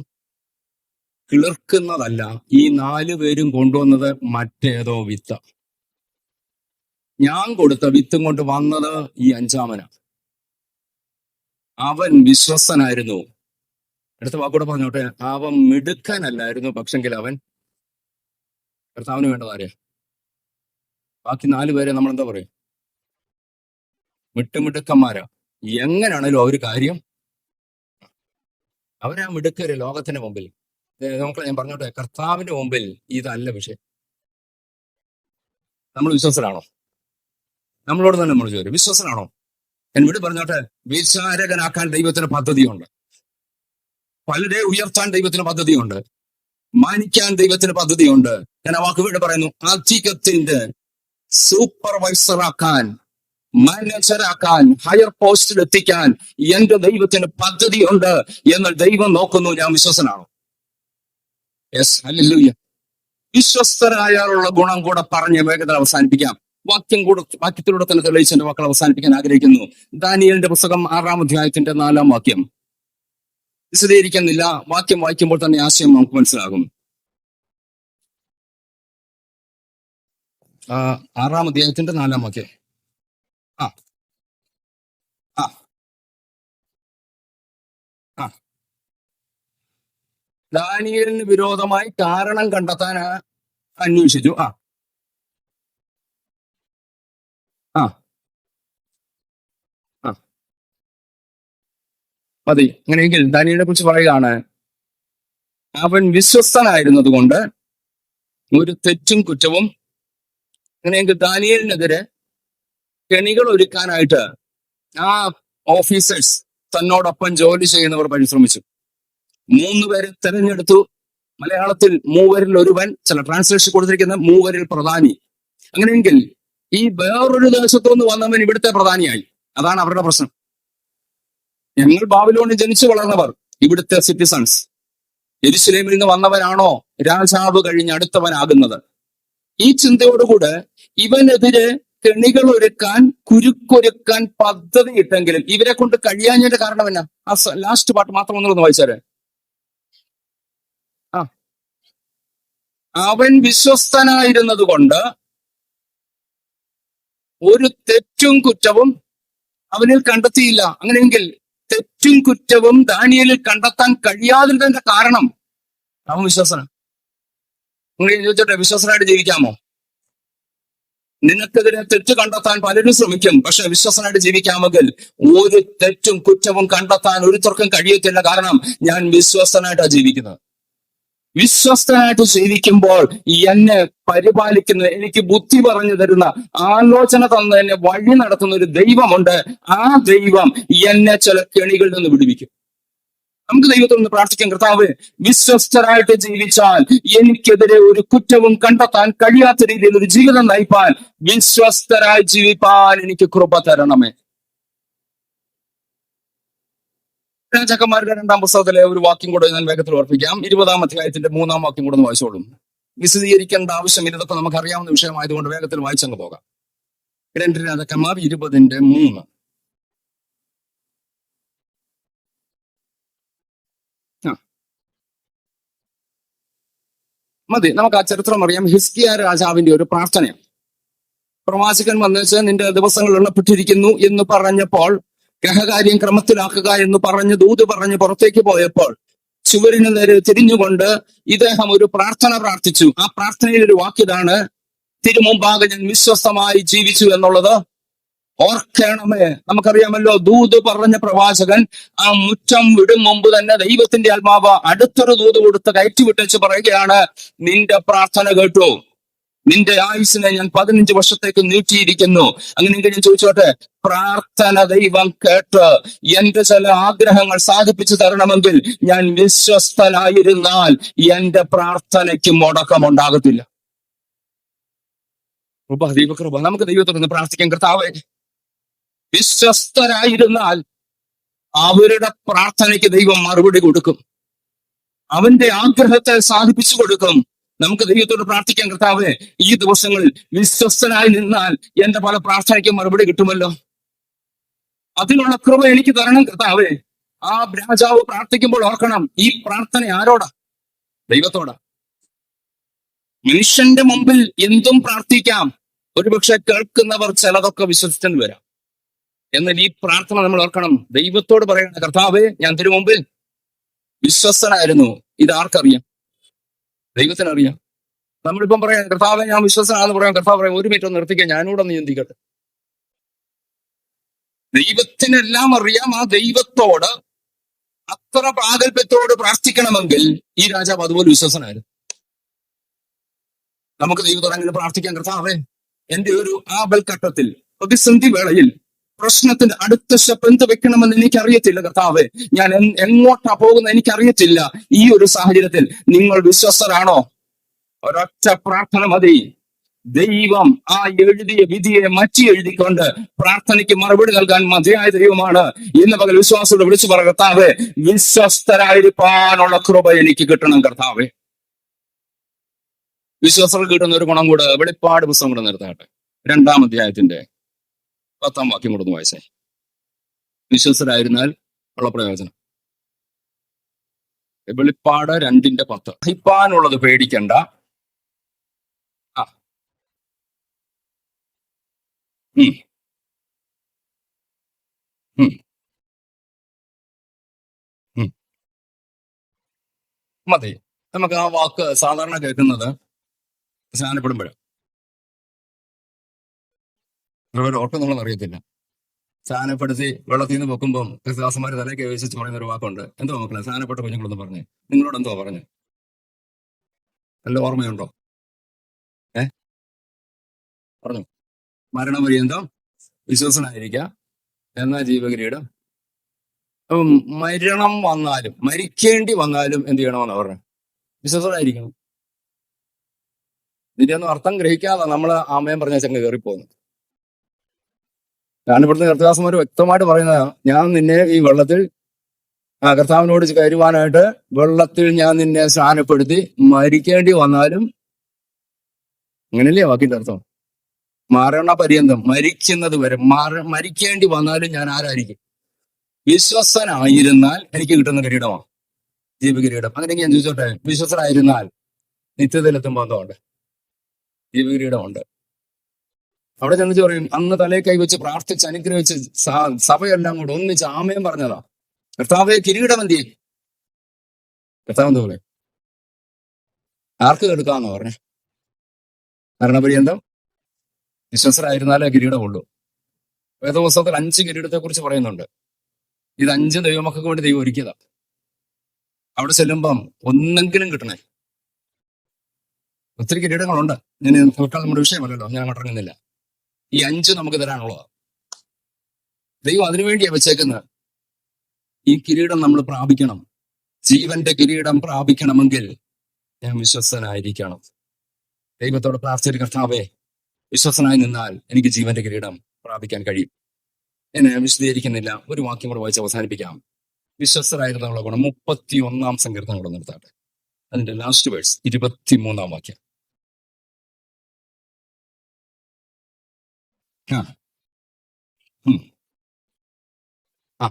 കിളിർക്കുന്നതല്ല. ഈ 4 പേരും കൊണ്ടുവന്നത് മറ്റേതോ വിത്ത. ഞാൻ കൊടുത്ത വിത്തും കൊണ്ട് വന്നത് ഈ 5-ാമന. അവൻ വിശ്വസ്തനായിരുന്നു. അടുത്ത വാക്കൂടെ പറഞ്ഞോട്ടെ, അവൻ മിടുക്കനല്ലായിരുന്നു, പക്ഷെങ്കിൽ അവൻ കർത്താവിന് വേണ്ടതാരെ. ബാക്കി 4 പേരെ നമ്മൾ എന്താ പറയും? മിടുക്കന്മാരാ. എങ്ങനെയാണല്ലോ ഒരു കാര്യം, അവരാ മിടുക്കര് ലോകത്തിന്റെ മുമ്പിൽ. നമുക്ക് ഞാൻ പറഞ്ഞോട്ടെ, കർത്താവിന്റെ മുമ്പിൽ ഇതല്ല വിഷയം. നമ്മൾ വിശ്വസനാണോ? നമ്മളോട് തന്നെ നമ്മൾ ചോദിക്കും, വിശ്വസനാണോ? എന്നോട് പറഞ്ഞോട്ടെ, വിചാരകനാക്കാൻ ദൈവത്തിന് പദ്ധതിയുണ്ട്. പലരെ ഉയർത്താൻ ദൈവത്തിന് പദ്ധതിയുണ്ട്. മാനിക്കാൻ ദൈവത്തിന് പദ്ധതിയുണ്ട്. ഞാൻ ആ വാക്കുകൾ പറയുന്നു, അധികത്തിന്റെ സൂപ്പർവൈസറാക്കാൻ, മാനേജറാക്കാൻ, ഹയർ പോസ്റ്റിൽ എത്തിക്കാൻ എന്റെ ദൈവത്തിന് പദ്ധതിയുണ്ട് എന്ന് ദൈവം നോക്കുന്നു. ഞാൻ വിശ്വസനാണോ? Yes, hallelujah. വിശ്വസ്തരായുള്ള ഗുണം കൂടെ പറഞ്ഞ് വേഗത്തിൽ അവസാനിപ്പിക്കാം. വാക്യത്തിലൂടെ തന്നെ തെളിയിച്ച് എന്റെ വാക്കുകൾ അവസാനിപ്പിക്കാൻ ആഗ്രഹിക്കുന്നു. ദാനിയേലിന്റെ പുസ്തകം 6-ാം അധ്യായത്തിന്റെ 4-ാം വാക്യം. വിശദീകരിക്കുന്നില്ല, വാക്യം വായിക്കുമ്പോൾ തന്നെ ആശയം നമുക്ക് മനസ്സിലാകും. 6-ാം അധ്യായത്തിന്റെ 4-ാം വാക്യം. ആ ആ ആ ദാനിയേലിന് വിരോധമായി കാരണം കണ്ടെത്താൻ അന്വേഷിച്ചു. ആ ആ ആ മതി. അങ്ങനെയെങ്കിൽ ദാനിയേലിനെ കുറിച്ച് പറയുകയാണ്, അവൻ വിശ്വസ്തനായിരുന്നത് കൊണ്ട് ഒരു തെറ്റും കുറ്റവും. അങ്ങനെയെങ്കിൽ ദാനിയേലിനെതിരെ കെണികൾ ഒരുക്കാനായിട്ട് ആ ഓഫീസേഴ്സ്, തന്നോടൊപ്പം ജോലി ചെയ്യുന്നവർ പരിശ്രമിച്ചു. 3 പേരെ തെരഞ്ഞെടുത്തു. മലയാളത്തിൽ 3-രിൽ ഒരുവൻ, ചില ട്രാൻസ്ലേഷൻ കൊടുത്തിരിക്കുന്ന 3-രിൽ പ്രധാനി. അങ്ങനെയെങ്കിൽ ഈ വേറൊരു ദേശത്തു നിന്ന് വന്നവൻ ഇവിടുത്തെ പ്രധാനിയായി. അതാണ് അവരുടെ പ്രശ്നം. ഞങ്ങൾ ബാബിലോണിൽ ജനിച്ചു വളർന്നവർ, ഇവിടുത്തെ സിറ്റിസൺസ്. യെരുശലേമിൽ നിന്ന് വന്നവരാണോ രാജാവ് കഴിഞ്ഞ് അടുത്തവനാകുന്നത്? ഈ ചിന്തയോടുകൂടെ ഇവനെതിരെ കെണികൾ ഒരുക്കാൻ, കുരുക്കൊരുക്കാൻ പദ്ധതി ഇട്ടെങ്കിലും ഇവരെ കൊണ്ട് കഴിയാഞ്ഞതിന്റെ കാരണം എന്നാ? ആ ലാസ്റ്റ് പാട്ട് മാത്രം ഒന്നുകൂടെ വായിച്ചാല്. ആ അവൻ വിശ്വസ്തനായിരുന്നത് കൊണ്ട് ഒരു തെറ്റും കുറ്റവും അവനിൽ കണ്ടെത്തിയില്ല. അങ്ങനെയെങ്കിൽ തെറ്റും കുറ്റവും ദാനിയേലിൽ കണ്ടെത്താൻ കഴിയാതിരുന്നതിന്റെ കാരണം അവൻ വിശ്വസന. നിങ്ങൾ ചോദിച്ചോട്ടെ, വിശ്വസനായിട്ട് ജീവിക്കാമോ? നിനക്കെതിരെ തെറ്റ് കണ്ടെത്താൻ പലരും ശ്രമിക്കും. പക്ഷെ വിശ്വസനായിട്ട് ജീവിക്കാമെങ്കിൽ ഒരു തെറ്റും കുറ്റവും കണ്ടെത്താൻ ഒരുത്തർക്കും കഴിയത്തില്ല. കാരണം ഞാൻ വിശ്വസ്തനായിട്ടാണ് ജീവിക്കുന്നത്. വിശ്വസ്തനായിട്ട് ജീവിക്കുമ്പോൾ എന്നെ പരിപാലിക്കുന്ന, എനിക്ക് ബുദ്ധി പറഞ്ഞു തരുന്ന, ആലോചന തന്ന് എന്നെ വഴി നടത്തുന്ന ഒരു ദൈവമുണ്ട്. ആ ദൈവം എന്നെ ചില കെണികളിൽ നിന്ന് വിടുവിക്കും. നമുക്ക് ദൈവത്തിൽ നിന്ന് പ്രാർത്ഥിക്കാം, കർത്താവ് വിശ്വസ്തരായിട്ട് ജീവിച്ചാൽ എനിക്കെതിരെ ഒരു കുറ്റവും കണ്ടെത്താൻ കഴിയാത്ത രീതിയിൽ ഒരു ജീവിതം നയിപ്പാൻ, വിശ്വസ്തരായി ജീവിപ്പാൻ എനിക്ക് കൃപ തരണമേ. രാജാക്കന്മാരുടെ 2-ാം പുസ്തകത്തിലെ ഒരു വാക്യം കൂടെ ഞാൻ വേഗത്തിൽ ഓർപ്പിക്കാം. 20-ാം അധ്യായത്തിന്റെ 3-ാം വാക്യം കൂടെ ഒന്ന് വായിച്ചോളും. വിശദീകരിക്കേണ്ട ആവശ്യം ഇതൊക്കെ നമുക്ക് അറിയാവുന്ന വിഷയമായതുകൊണ്ട് വേഗത്തിൽ വായിച്ചങ്ങ് പോകാം. 2 രാജാക്കന്മാർ 20:3. മതി, നമുക്ക് ആ ചരിത്രം അറിയാം. ഹിസ്കിയ രാജാവിന്റെ ഒരു പ്രാർത്ഥനയാണ്. പ്രവാചകൻ വന്നേച്ച് നിന്റെ ദിവസങ്ങൾ എണ്ണപ്പെട്ടിരിക്കുന്നു എന്ന് പറഞ്ഞപ്പോൾ, ഗ്രഹകാര്യം ക്രമത്തിലാക്കുക എന്ന് പറഞ്ഞ് ദൂത് പറഞ്ഞ് പുറത്തേക്ക് പോയപ്പോൾ ചുവരിന് നേരെ തിരിഞ്ഞുകൊണ്ട് ഇദ്ദേഹം ഒരു പ്രാർത്ഥന പ്രാർത്ഥിച്ചു. ആ പ്രാർത്ഥനയിൽ ഒരു വാക്യതാണ്, തിരുമുമ്പാകെ ഞാൻ വിശ്വസ്തമായി ജീവിച്ചു എന്നുള്ളത് ഓർക്കണമേ. നമുക്കറിയാമല്ലോ, ദൂത് പറഞ്ഞ പ്രവാചകൻ ആ മുറ്റം വിടും മുമ്പ് തന്നെ ദൈവത്തിന്റെ ആത്മാവ് അടുത്തൊരു ദൂത് കൊടുത്ത് കയറ്റിവിട്ടേച്ച് പറയുകയാണ്, നിന്റെ പ്രാർത്ഥന കേട്ടു, നിന്റെ ആയുസിനെ ഞാൻ 15 വർഷത്തേക്ക് നീട്ടിയിരിക്കുന്നു. അങ്ങനെയെങ്കിൽ ഞാൻ ചോദിച്ചോട്ടെ, പ്രാർത്ഥന ദൈവം കേട്ട് എന്റെ ചില ആഗ്രഹങ്ങൾ സാധിപ്പിച്ചു തരണമെങ്കിൽ ഞാൻ വിശ്വസ്തനായിരുന്നാൽ എന്റെ പ്രാർത്ഥനയ്ക്ക് മുടക്കമുണ്ടാകത്തില്ല. ദൈവകൃപ. നമുക്ക് ദൈവത്തോടൊന്ന് പ്രാർത്ഥിക്കാം, കർത്താവേ വിശ്വസ്തരായിരുന്നാൽ അവരുടെ പ്രാർത്ഥനയ്ക്ക് ദൈവം മറുപടി കൊടുക്കും, അവന്റെ ആഗ്രഹത്തെ സാധിപ്പിച്ചു കൊടുക്കും. നമുക്ക് ദൈവത്തോട് പ്രാർത്ഥിക്കാം, കർത്താവേ ഈ ദിവസങ്ങളിൽ വിശ്വസ്തനായി നിന്നാൽ എന്റെ പല പ്രാർത്ഥനയ്ക്കും മറുപടി കിട്ടുമല്ലോ. അതിനുള്ള കൃപ എനിക്ക് തരണം കർത്താവേ. ആ രാജാവ് പ്രാർത്ഥിക്കുമ്പോൾ ഓർക്കണം, ഈ പ്രാർത്ഥന ആരോടാ? ദൈവത്തോടാ. മനുഷ്യന്റെ മുമ്പിൽ എന്തും പ്രാർത്ഥിക്കാം, ഒരുപക്ഷെ കേൾക്കുന്നവർ ചിലതൊക്കെ വിശ്വസിച്ചെന്ന് വരാം. എന്നാൽ ഈ പ്രാർത്ഥന നമ്മൾ ഓർക്കണം, ദൈവത്തോട് പറയണം, കർത്താവേ ഞാൻ തിരു മുമ്പിൽ വിശ്വസ്തനായിരുന്നു. ഇത് ആർക്കറിയാം? ദൈവത്തിനറിയാം. നമ്മളിപ്പം പറയാം, കർത്താവെ ഞാൻ വിശ്വസ്തനാണെന്ന് പറയാം. കർത്താവ് പറയാം, ഒരു മിനിറ്റ് ഒന്ന് നിർത്തിക്കാൻ, ഞാനൂടെ ഒന്ന് ചിന്തിക്കട്ടെ. ദൈവത്തിനെല്ലാം അറിയാം. ആ ദൈവത്തോട് അത്ര പ്രാഗൽഭ്യത്തോട് പ്രാർത്ഥിക്കണമെങ്കിൽ ഈ രാജാവ് അതുപോലെ വിശ്വസനായിരുന്നു. നമുക്ക് ദൈവത്തോട് അങ്ങനെ പ്രാർത്ഥിക്കാൻ, കർത്താവേ എന്റെ ഒരു ആപൽഘട്ടത്തിൽ, പ്രതിസന്ധി വേളയിൽ, പ്രശ്നത്തിന്റെ അടുത്ത സ്റ്റെപ്പ് എന്ത് വെക്കണമെന്ന് എനിക്കറിയത്തില്ല കർത്താവേ, ഞാൻ എങ്ങോട്ടാ പോകുന്നത് എനിക്കറിയത്തില്ല. ഈ ഒരു സാഹചര്യത്തിൽ നിങ്ങൾ വിശ്വസ്തരാണോ? ഒരൊറ്റ പ്രാർത്ഥന മതി. ദൈവം ആ എഴുതിയ വിധിയെ മാറ്റി എഴുതിക്കൊണ്ട് പ്രാർത്ഥനയ്ക്ക് മറുപടി നൽകാൻ മതിയായ ദൈവമാണ്. ഇന്ന് പകൽ വിശ്വാസത്തോട് വിളിച്ചു പറ, കർത്താവേ വിശ്വസ്തരായിരിക്കാനുള്ള കൃപ എനിക്ക് കിട്ടണം കർത്താവേ. വിശ്വാസം കിട്ടുന്ന ഒരു ഗുണം കൂടെ വെളിപ്പാട് പുസ്തകം കൂടെ നിർത്താട്ടെ. 2-ാം അധ്യായത്തിന്റെ 10-ാം വാക്യം കൂടെ ഒന്ന് വായിച്ചേ. വിശ്വസ്തരായിരുന്നാൽ ഉള്ള പ്രയോജനം. വെളിപ്പാട് 2:10. ഹിപ്പാനുള്ളത് പേടിക്കണ്ട. മതി. നമുക്ക് ആ വാക്ക് സാധാരണ കേൾക്കുന്നത് സ്നാനപ്പെടുമ്പോഴാണ്. ഓർക്കുന്നുള്ളത് അറിയത്തില്ല. സ്നാനപ്പെടുത്തി വെള്ളത്തിൽ നിന്ന് പൊക്കുമ്പോൾ ക്രിസ്തുദാസന്മാർ തലയ്ക്ക് വിശ്വസിച്ച് പറയുന്ന ഒരു വാക്കുണ്ട്. എന്തോ മക്കളെ സ്നാനപ്പെട്ട കുഞ്ഞുങ്ങളൊന്ന് പറഞ്ഞേ, നിങ്ങളോട് എന്തോ പറഞ്ഞു? നല്ല ഓർമ്മയുണ്ടോ? പറഞ്ഞു. മരണപര്യന്തം വിശ്വസനായിരിക്കുക എന്നാ ജീവകിരീടം. അപ്പം മരണം വന്നാലും മരിക്കേണ്ടി വന്നാലും എന്ത് ചെയ്യണമെന്ന് പറഞ്ഞു? വിശ്വസനായിരിക്കണം. ഇതിന്റെ ഒന്നും അർത്ഥം ഗ്രഹിക്കാതെ നമ്മൾ ആമയം പറഞ്ഞ ചങ്ങ കയറിപ്പോകുന്നു. ഞാൻ ഇവിടുത്തെ കർത്താസന്മാർ വ്യക്തമായിട്ട് പറയുന്നതാ, ഞാൻ നിന്നെ ഈ വെള്ളത്തിൽ കർത്താവിനോട് കയറുവാനായിട്ട് വെള്ളത്തിൽ ഞാൻ നിന്നെ സ്നാനപ്പെടുത്തി മരിക്കേണ്ടി വന്നാലും, അങ്ങനെയല്ലേ വാക്കിന്റെ അർത്ഥം? മരണ പര്യന്തം, മരിക്കുന്നത് വരെ, മരിക്കേണ്ടി വന്നാലും ഞാൻ ആരായിരിക്കും? വിശ്വസ്തനായിരുന്നാൽ എനിക്ക് കിട്ടുന്ന കിരീടമാണ് ജീവകിരീടം. അങ്ങനെയെങ്കിൽ ഞാൻ ചോദിച്ചോട്ടെ, വിശ്വസ്തനായിരുന്നാൽ നിത്യതയിലെത്തുമ്പോൾ എന്തോണ്ട്? ജീവകിരീടമുണ്ട്. അവിടെ ചെന്നിച്ച് പറയും, അന്ന് തലയെ കൈവച്ച് പ്രാർത്ഥിച്ച് അനുഗ്രഹിച്ച് സഭയെല്ലാം കൂടെ ഒന്നിച്ച് ആമയം പറഞ്ഞതാ, കർത്താവെ കിരീടം എന്തി? കർത്താവ് എന്താ പറയും? ആർക്ക് എടുക്കാന്ന് പറഞ്ഞേ? മരണപര്യന്തം വിശ്വസ്തരായിരുന്നാലേ കിരീടമുള്ളൂ. വേദപുസ്തകത്തിൽ 5 കിരീടത്തെ കുറിച്ച് പറയുന്നുണ്ട്. ഇത് 5 ദൈവമക്കൾക്ക് വേണ്ടി ദൈവം ഒരുക്കിയതാ. അവിടെ ചെല്ലുമ്പം ഒന്നെങ്കിലും കിട്ടണേ. ഒത്തിരി കിരീടങ്ങളുണ്ട്. ഞാൻ കേൾക്കാൻ നമ്മുടെ വിഷയമല്ലല്ലോ, ഞാൻ അങ്ങോട്ടിറങ്ങുന്നില്ല. ഈ 5 നമുക്ക് തരാനുള്ളതാ. ദൈവം അതിനുവേണ്ടിയാ വെച്ചേക്കുന്നത്. ഈ കിരീടം നമ്മൾ പ്രാപിക്കണം. ജീവന്റെ കിരീടം പ്രാപിക്കണമെങ്കിൽ ഞാൻ വിശ്വസ്തനായിരിക്കണം. ദൈവത്തോട് പ്രാർത്ഥിച്ച കർത്താവേ, വിശ്വസ്തനായി നിന്നാൽ എനിക്ക് ജീവന്റെ കിരീടം പ്രാപിക്കാൻ കഴിയും. എന്നെ വിശദീകരിക്കുന്നില്ല. ഒരു വാക്യം കൂടെ വായിച്ച് അവസാനിപ്പിക്കാം. വിശ്വസ്തരായിരുന്നുള്ള ഗുണം 31-ാം സങ്കീർത്തനം കൂടെ നിർത്താട്ടെ. അതിന്റെ ലാസ്റ്റ് വേഴ്സ് 23-ാം വാക്യം. ആ ഉം, ആ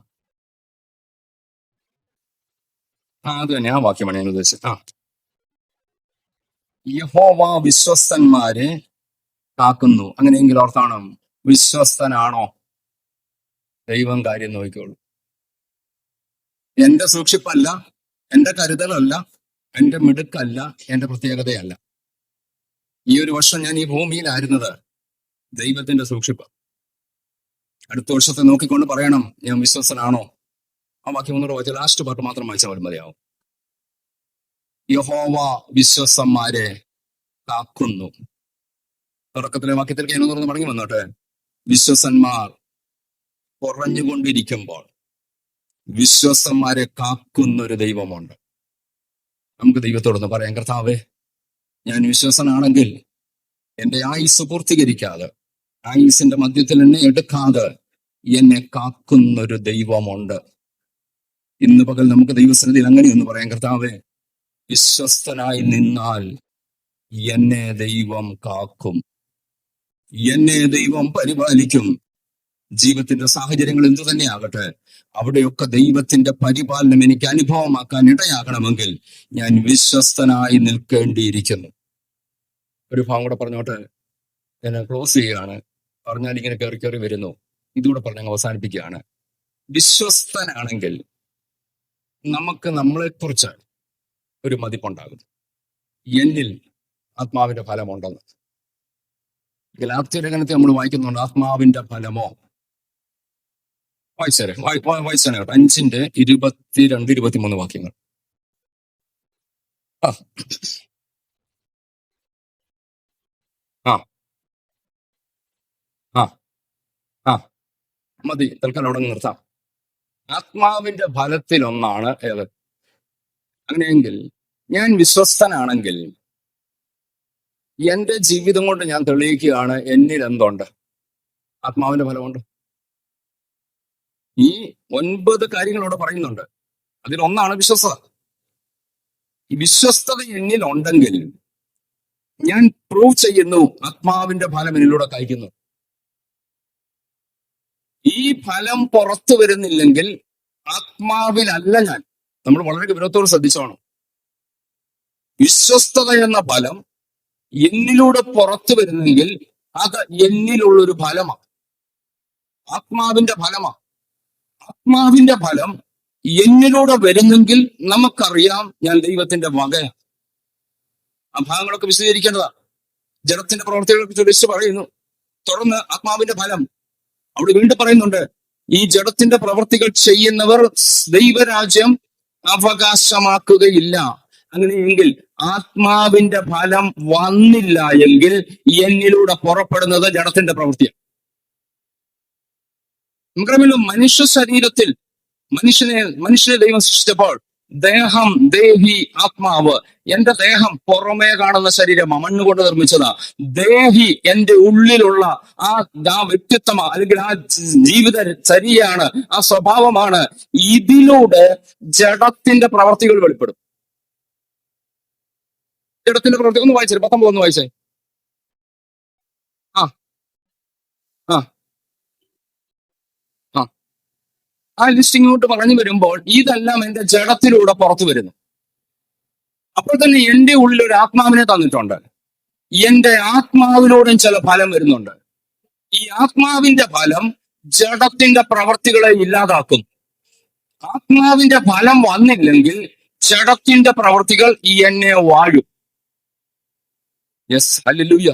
അത് തന്നെ ആ വാക്യമാണ് ഞാൻ ഉദ്ദേശിച്ചത്. യഹോവ വിശ്വസ്തന്മാരെ കാക്കുന്നു. അങ്ങനെയെങ്കിൽ ഓർത്താണ്, വിശ്വസ്തനാണോ? ദൈവം കാര്യം നോക്കിക്കോളൂ. എന്റെ സൂക്ഷിപ്പല്ല, എന്റെ കരുതലല്ല, എന്റെ മിടുക്കല്ല, എന്റെ പ്രത്യേകതയല്ല. ഈ ഒരു വർഷം ഞാൻ ഈ ഭൂമിയിലായിരുന്നത് ദൈവത്തിന്റെ സൂക്ഷിപ്പ്. അടുത്ത വർഷത്തെ നോക്കിക്കൊണ്ട് പറയണം, ഞാൻ വിശ്വസ്തനാണോ? ആ വാക്യം ഒന്നുകൂടെ വായിച്ച ലാസ്റ്റ് പാർട്ട് മാത്രം വായിച്ചാൽ മതിയാവും. യഹോവ വിശ്വസ്തന്മാരെ കാക്കുന്നു. തുടക്കത്തിലെ വാക്യത്തിൽ ഞാൻ തുറന്ന് മടങ്ങി വന്നോട്ടെ. വിശ്വസന്മാർ കുറഞ്ഞുകൊണ്ടിരിക്കുമ്പോൾ വിശ്വസ്തന്മാരെ കാക്കുന്നൊരു ദൈവമുണ്ട്. നമുക്ക് ദൈവത്തോടൊന്ന് പറയാം, കർത്താവേ, ഞാൻ വിശ്വസനാണെങ്കിൽ എന്റെ ആയുസ് പൂർത്തീകരിക്കാതെ, ആയുസിന്റെ മധ്യത്തിൽ എന്നെ എടുക്കാതെ എന്നെ കാക്കുന്നൊരു ദൈവമുണ്ട്. ഇന്ന് പകൽ നമുക്ക് ദൈവസന്നിധിയിൽ അങ്ങനെയൊന്ന് പറയാം, കർത്താവേ, വിശ്വസ്തനായി നിന്നാൽ എന്നെ ദൈവം കാക്കും, എന്നെ ദൈവം പരിപാലിക്കും. ജീവിതത്തിന്റെ സാഹചര്യങ്ങൾ എന്തു തന്നെയാകട്ടെ, അവിടെയൊക്കെ ദൈവത്തിന്റെ പരിപാലനം എനിക്ക് അനുഭവമാക്കാൻ ഇടയാകണമെങ്കിൽ ഞാൻ വിശ്വസ്തനായി നിൽക്കേണ്ടിയിരിക്കുന്നു. ഒരു ഭാഗം കൂടെ പറഞ്ഞോട്ടെ, ഞാൻ ക്ലോസ് ചെയ്യുകയാണ്. പറഞ്ഞാൽ ഇങ്ങനെ കയറി കയറി വരുന്നു. ഇതുകൂടെ പറഞ്ഞ് അവസാനിപ്പിക്കുകയാണ്. വിശ്വസ്തനാണെങ്കിൽ നമുക്ക് നമ്മളെക്കുറിച്ച് ഒരു മതിപ്പുണ്ടാകും. എന്നിൽ ആത്മാവിന്റെ ഫലമുണ്ടെന്ന്. ഗലാത്യലേഖനത്തെ നമ്മൾ വായിക്കുന്നുണ്ട്, ആത്മാവിന്റെ ഫലമോ. വായിച്ചേരെ, വായിച്ചാണ് കേട്ടോ. 5:22-23 വാക്യങ്ങൾ. ആ ആ ആ ആ മതി, തൽക്കാലം അവിടെ നിർത്താം. ആത്മാവിന്റെ ഫലത്തിലൊന്നാണ് ഏത്? അങ്ങനെയെങ്കിൽ ഞാൻ വിശ്വസ്തനാണെങ്കിൽ എന്റെ ജീവിതം കൊണ്ട് ഞാൻ തെളിയിക്കുകയാണ് എന്നിൽ എന്തുണ്ട്? ആത്മാവിന്റെ ഫലമുണ്ട്. ഈ 9 കാര്യങ്ങൾ അവിടെ പറയുന്നുണ്ട്. അതിലൊന്നാണ് വിശ്വസ്തത. ഈ വിശ്വസ്തത എന്നിൽ ഉണ്ടെങ്കിൽ ഞാൻ പ്രൂവ് ചെയ്യുന്നു, ആത്മാവിന്റെ ഫലം എന്നിലൂടെ കഴിക്കുന്നു. ഈ ഫലം പുറത്തു വരുന്നില്ലെങ്കിൽ ആത്മാവിലല്ല ഞാൻ. നമ്മൾ വളരെ ഗൗരവത്തോട് ശ്രദ്ധിച്ചോണം. വിശ്വസ്തത എന്ന ഫലം എന്നിലൂടെ പുറത്തു വരുന്നെങ്കിൽ അത് എന്നിലുള്ളൊരു ഫലമാണ്, ആത്മാവിന്റെ ഫലമാണ്. ആത്മാവിന്റെ ഫലം എന്നിലൂടെ വരുന്നെങ്കിൽ നമുക്കറിയാം ഞാൻ ദൈവത്തിന്റെ വകയാണ്. ആ ഭാഗങ്ങളൊക്കെ വിശദീകരിക്കേണ്ടതാ. ജഡത്തിന്റെ പ്രവർത്തികളെ കുറിച്ച് പറയുന്നു. തുടർന്ന് ആത്മാവിന്റെ ഫലം അവിടെ വീണ്ടും പറയുന്നുണ്ട്, ഈ ജഡത്തിന്റെ പ്രവർത്തികൾ ചെയ്യുന്നവർ ദൈവരാജ്യം അവകാശമാക്കുകയില്ല. അങ്ങനെയെങ്കിൽ ആത്മാവിന്റെ ഫലം വന്നില്ല എങ്കിൽ എന്നിലൂടെ പുറപ്പെടുന്നത് ജഡത്തിന്റെ പ്രവൃത്തിയാണ്. നമുക്കറിയാമല്ലോ, മനുഷ്യ ശരീരത്തിൽ മനുഷ്യനെ ദൈവം സൃഷ്ടിച്ചപ്പോൾ ദേഹം, ദേഹി, ആത്മാവ്. എന്റെ ദേഹം പുറമേ കാണുന്ന ശരീരമാണ്, മണ്ണുകൊണ്ട് നിർമ്മിച്ചതാ. ദേഹി എന്റെ ഉള്ളിലുള്ള ആ വ്യക്തിത്വമാ, അല്ലെങ്കിൽ ആ ജീവിത ചര്യയാണ്, ആ സ്വഭാവമാണ്. ഇതിലൂടെ ജഡത്തിന്റെ പ്രവർത്തികൾ വെളിപ്പെടും. ജഡത്തിന്റെ പ്രവർത്തി ഒന്ന് വായിച്ചേ, 19 ഒന്ന് വായിച്ചേ. ആ ആ ആ ആ ലിസ്റ്റ് ഇങ്ങോട്ട് പറഞ്ഞു വരുമ്പോൾ ഇതെല്ലാം എന്റെ ജഡത്തിലൂടെ പുറത്തു വരുന്നു. അപ്പോൾ തന്നെ എന്റെ ഉള്ളിൽ ഒരു ആത്മാവിനെ തന്നിട്ടുണ്ട്. എന്റെ ആത്മാവിലൂടെയും ചില ഫലം വരുന്നുണ്ട്. ഈ ആത്മാവിന്റെ ഫലം ജഡത്തിന്റെ പ്രവർത്തികളെ ഇല്ലാതാക്കും. ആത്മാവിന്റെ ഫലം വന്നില്ലെങ്കിൽ ജഡത്തിന്റെ പ്രവർത്തികൾ എന്നെ വാഴും. Yes, hallelujah.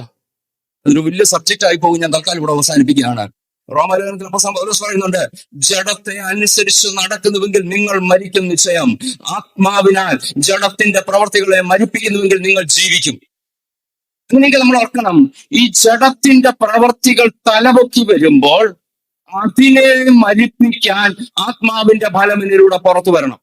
അതൊരു വലിയ സബ്ജക്റ്റ് ആയി പോകും. ഞാൻ തൽക്കാലം ഇവിടെ അവസാനിപ്പിക്കുകയാണ്. റോമാലേഖനത്തിൽ അപ്പോസ്തലൻ പൗലോസ് പറയുന്നുണ്ട്, ജഡത്തെ അനുസരിച്ച് നടക്കുന്നുവെങ്കിൽ നിങ്ങൾ മരിക്കും നിശ്ചയം. ആത്മാവിനാൽ ജഡത്തിന്റെ പ്രവർത്തികളെ മരിപ്പിക്കുന്നുവെങ്കിൽ നിങ്ങൾ ജീവിക്കും. അങ്ങനെയെങ്കിൽ നമ്മൾ ഓർക്കണം, ഈ ജഡത്തിന്റെ പ്രവർത്തികൾ തലപൊക്കി വരുമ്പോൾ അതിനെ മരിപ്പിക്കാൻ ആത്മാവിന്റെ ഫലം എന്നിലൂടെ പുറത്തു വരണം.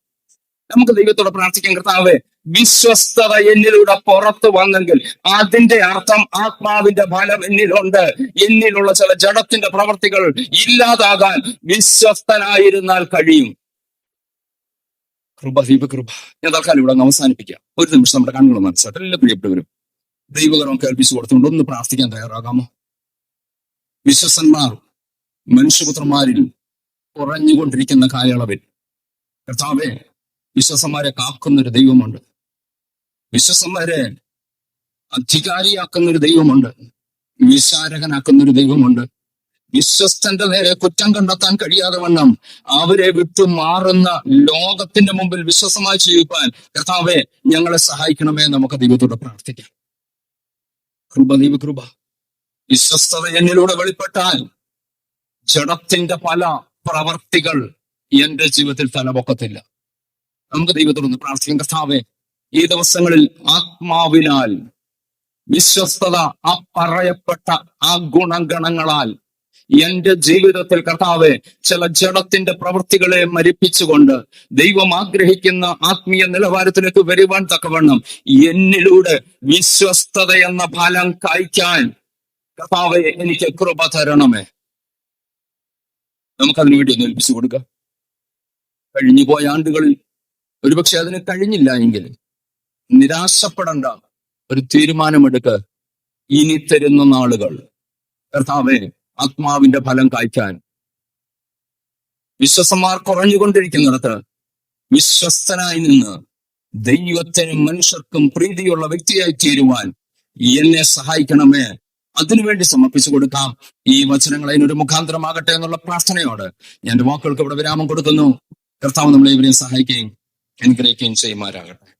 നമുക്ക് ദൈവത്തോട് പ്രാർത്ഥിക്കാൻ, കർത്താവേ, വിശ്വസ്തത എന്നിലൂടെ പുറത്തു വന്നെങ്കിൽ അതിന്റെ അർത്ഥം ആത്മാവിന്റെ ഫലം എന്നിലുണ്ട്. എന്നിലുള്ള ചില ജഡത്തിന്റെ പ്രവർത്തികൾ ഇല്ലാതാകാൻ വിശ്വസ്തനായിരുന്നാൽ കഴിയും. കൃപ, ദൈവകൃപ. ഞാൻ തൽക്കാലം ഇവിടെ അങ്ങ് അവസാനിപ്പിക്കാം. ഒരു നിമിഷം നമ്മുടെ കണ്ണുകൾ മനസ്സിലായിട്ട് എല്ലാ പ്രിയപ്പെട്ടവരും ദൈവകരം കേൾപ്പിച്ചു കൊടുത്തുകൊണ്ട് ഒന്ന് പ്രാർത്ഥിക്കാൻ തയ്യാറാകാമോ? വിശ്വസന്മാർ മനുഷ്യപുത്രന്മാരിൽ കുറഞ്ഞുകൊണ്ടിരിക്കുന്ന കാലയളവിൽ കർത്താവേ, വിശ്വസന്മാരെ കാക്കുന്നൊരു ദൈവമുണ്ട്. വിശ്വസന്മാരെ അധികാരിയാക്കുന്നൊരു ദൈവമുണ്ട്. വിശാരകനാക്കുന്നൊരു ദൈവമുണ്ട്. വിശ്വസ്തന്റെ നേരെ കുറ്റം കണ്ടെത്താൻ കഴിയാതെ വണ്ണം അവരെ വിട്ടു മാറുന്ന ലോകത്തിന്റെ മുമ്പിൽ വിശ്വസമായി ജീവിക്കാൻ കർത്താവെ ഞങ്ങളെ സഹായിക്കണമേ. നമുക്ക് ദൈവത്തോട് പ്രാർത്ഥിക്കാം. കൃപ, ദൈവകൃപ. വിശ്വസ്തത എന്നിലൂടെ വെളിപ്പെട്ടാൽ ജഡത്തിന്റെ പല പ്രവർത്തികൾ എന്റെ ജീവിതത്തിൽ തലപൊക്കത്തില്ല. നമുക്ക് ദൈവത്തോടൊന്ന് പ്രാർത്ഥിക്കാം. കർത്താവെ, ഈ ദിവസങ്ങളിൽ ആത്മാവിനാൽ വിശ്വസ്തത ആ പറയപ്പെട്ട ആ ഗുണഗണങ്ങളാൽ എന്റെ ജീവിതത്തിൽ കർത്താവെ ചില ജഡത്തിന്റെ പ്രവൃത്തികളെ മരിപ്പിച്ചുകൊണ്ട് ദൈവം ആഗ്രഹിക്കുന്ന ആത്മീയ നിലവാരത്തിലേക്ക് വരുവാൻ തക്കവണ്ണം എന്നിലൂടെ വിശ്വസ്തത എന്ന ഫലം കായ്ക്കാൻ കർത്താവെ എനിക്ക് കൃപ തരണമേ. നമുക്കതിനു വേണ്ടി ഒന്ന് ഏൽപ്പിച്ചു കൊടുക്കാം. കഴിഞ്ഞു പോയ ആണ്ടുകളിൽ ഒരുപക്ഷെ അതിന് കഴിഞ്ഞില്ല എങ്കിൽ നിരാശപ്പെടേണ്ട, ഒരു തീരുമാനമെടുക്ക്. ഇനി തരുന്ന നാളുകൾ കർത്താവെ ആത്മാവിന്റെ ഫലം കായ്ക്കാൻ, വിശ്വസന്മാർ കുറഞ്ഞുകൊണ്ടിരിക്കുന്നിടത്ത് വിശ്വസ്തനായി നിന്ന് ദൈവത്തിനും മനുഷ്യർക്കും പ്രീതിയുള്ള വ്യക്തിയായി തീരുവാൻ എന്നെ സഹായിക്കണമേ. അതിനുവേണ്ടി സമർപ്പിച്ചു കൊടുക്കാം. ഈ വചനങ്ങൾ അതിനൊരു മുഖാന്തരമാകട്ടെ എന്നുള്ള പ്രാർത്ഥനയോട് ഞാൻ വാക്കുകൾക്ക് ഇവിടെ വിരാമം കൊടുക്കുന്നു. കർത്താവ് നമ്മളെ ഇവരെയും സഹായിക്കുകയും അനുഗ്രഹിക്കുകയും ചെയ്യുമാറാകട്ടെ.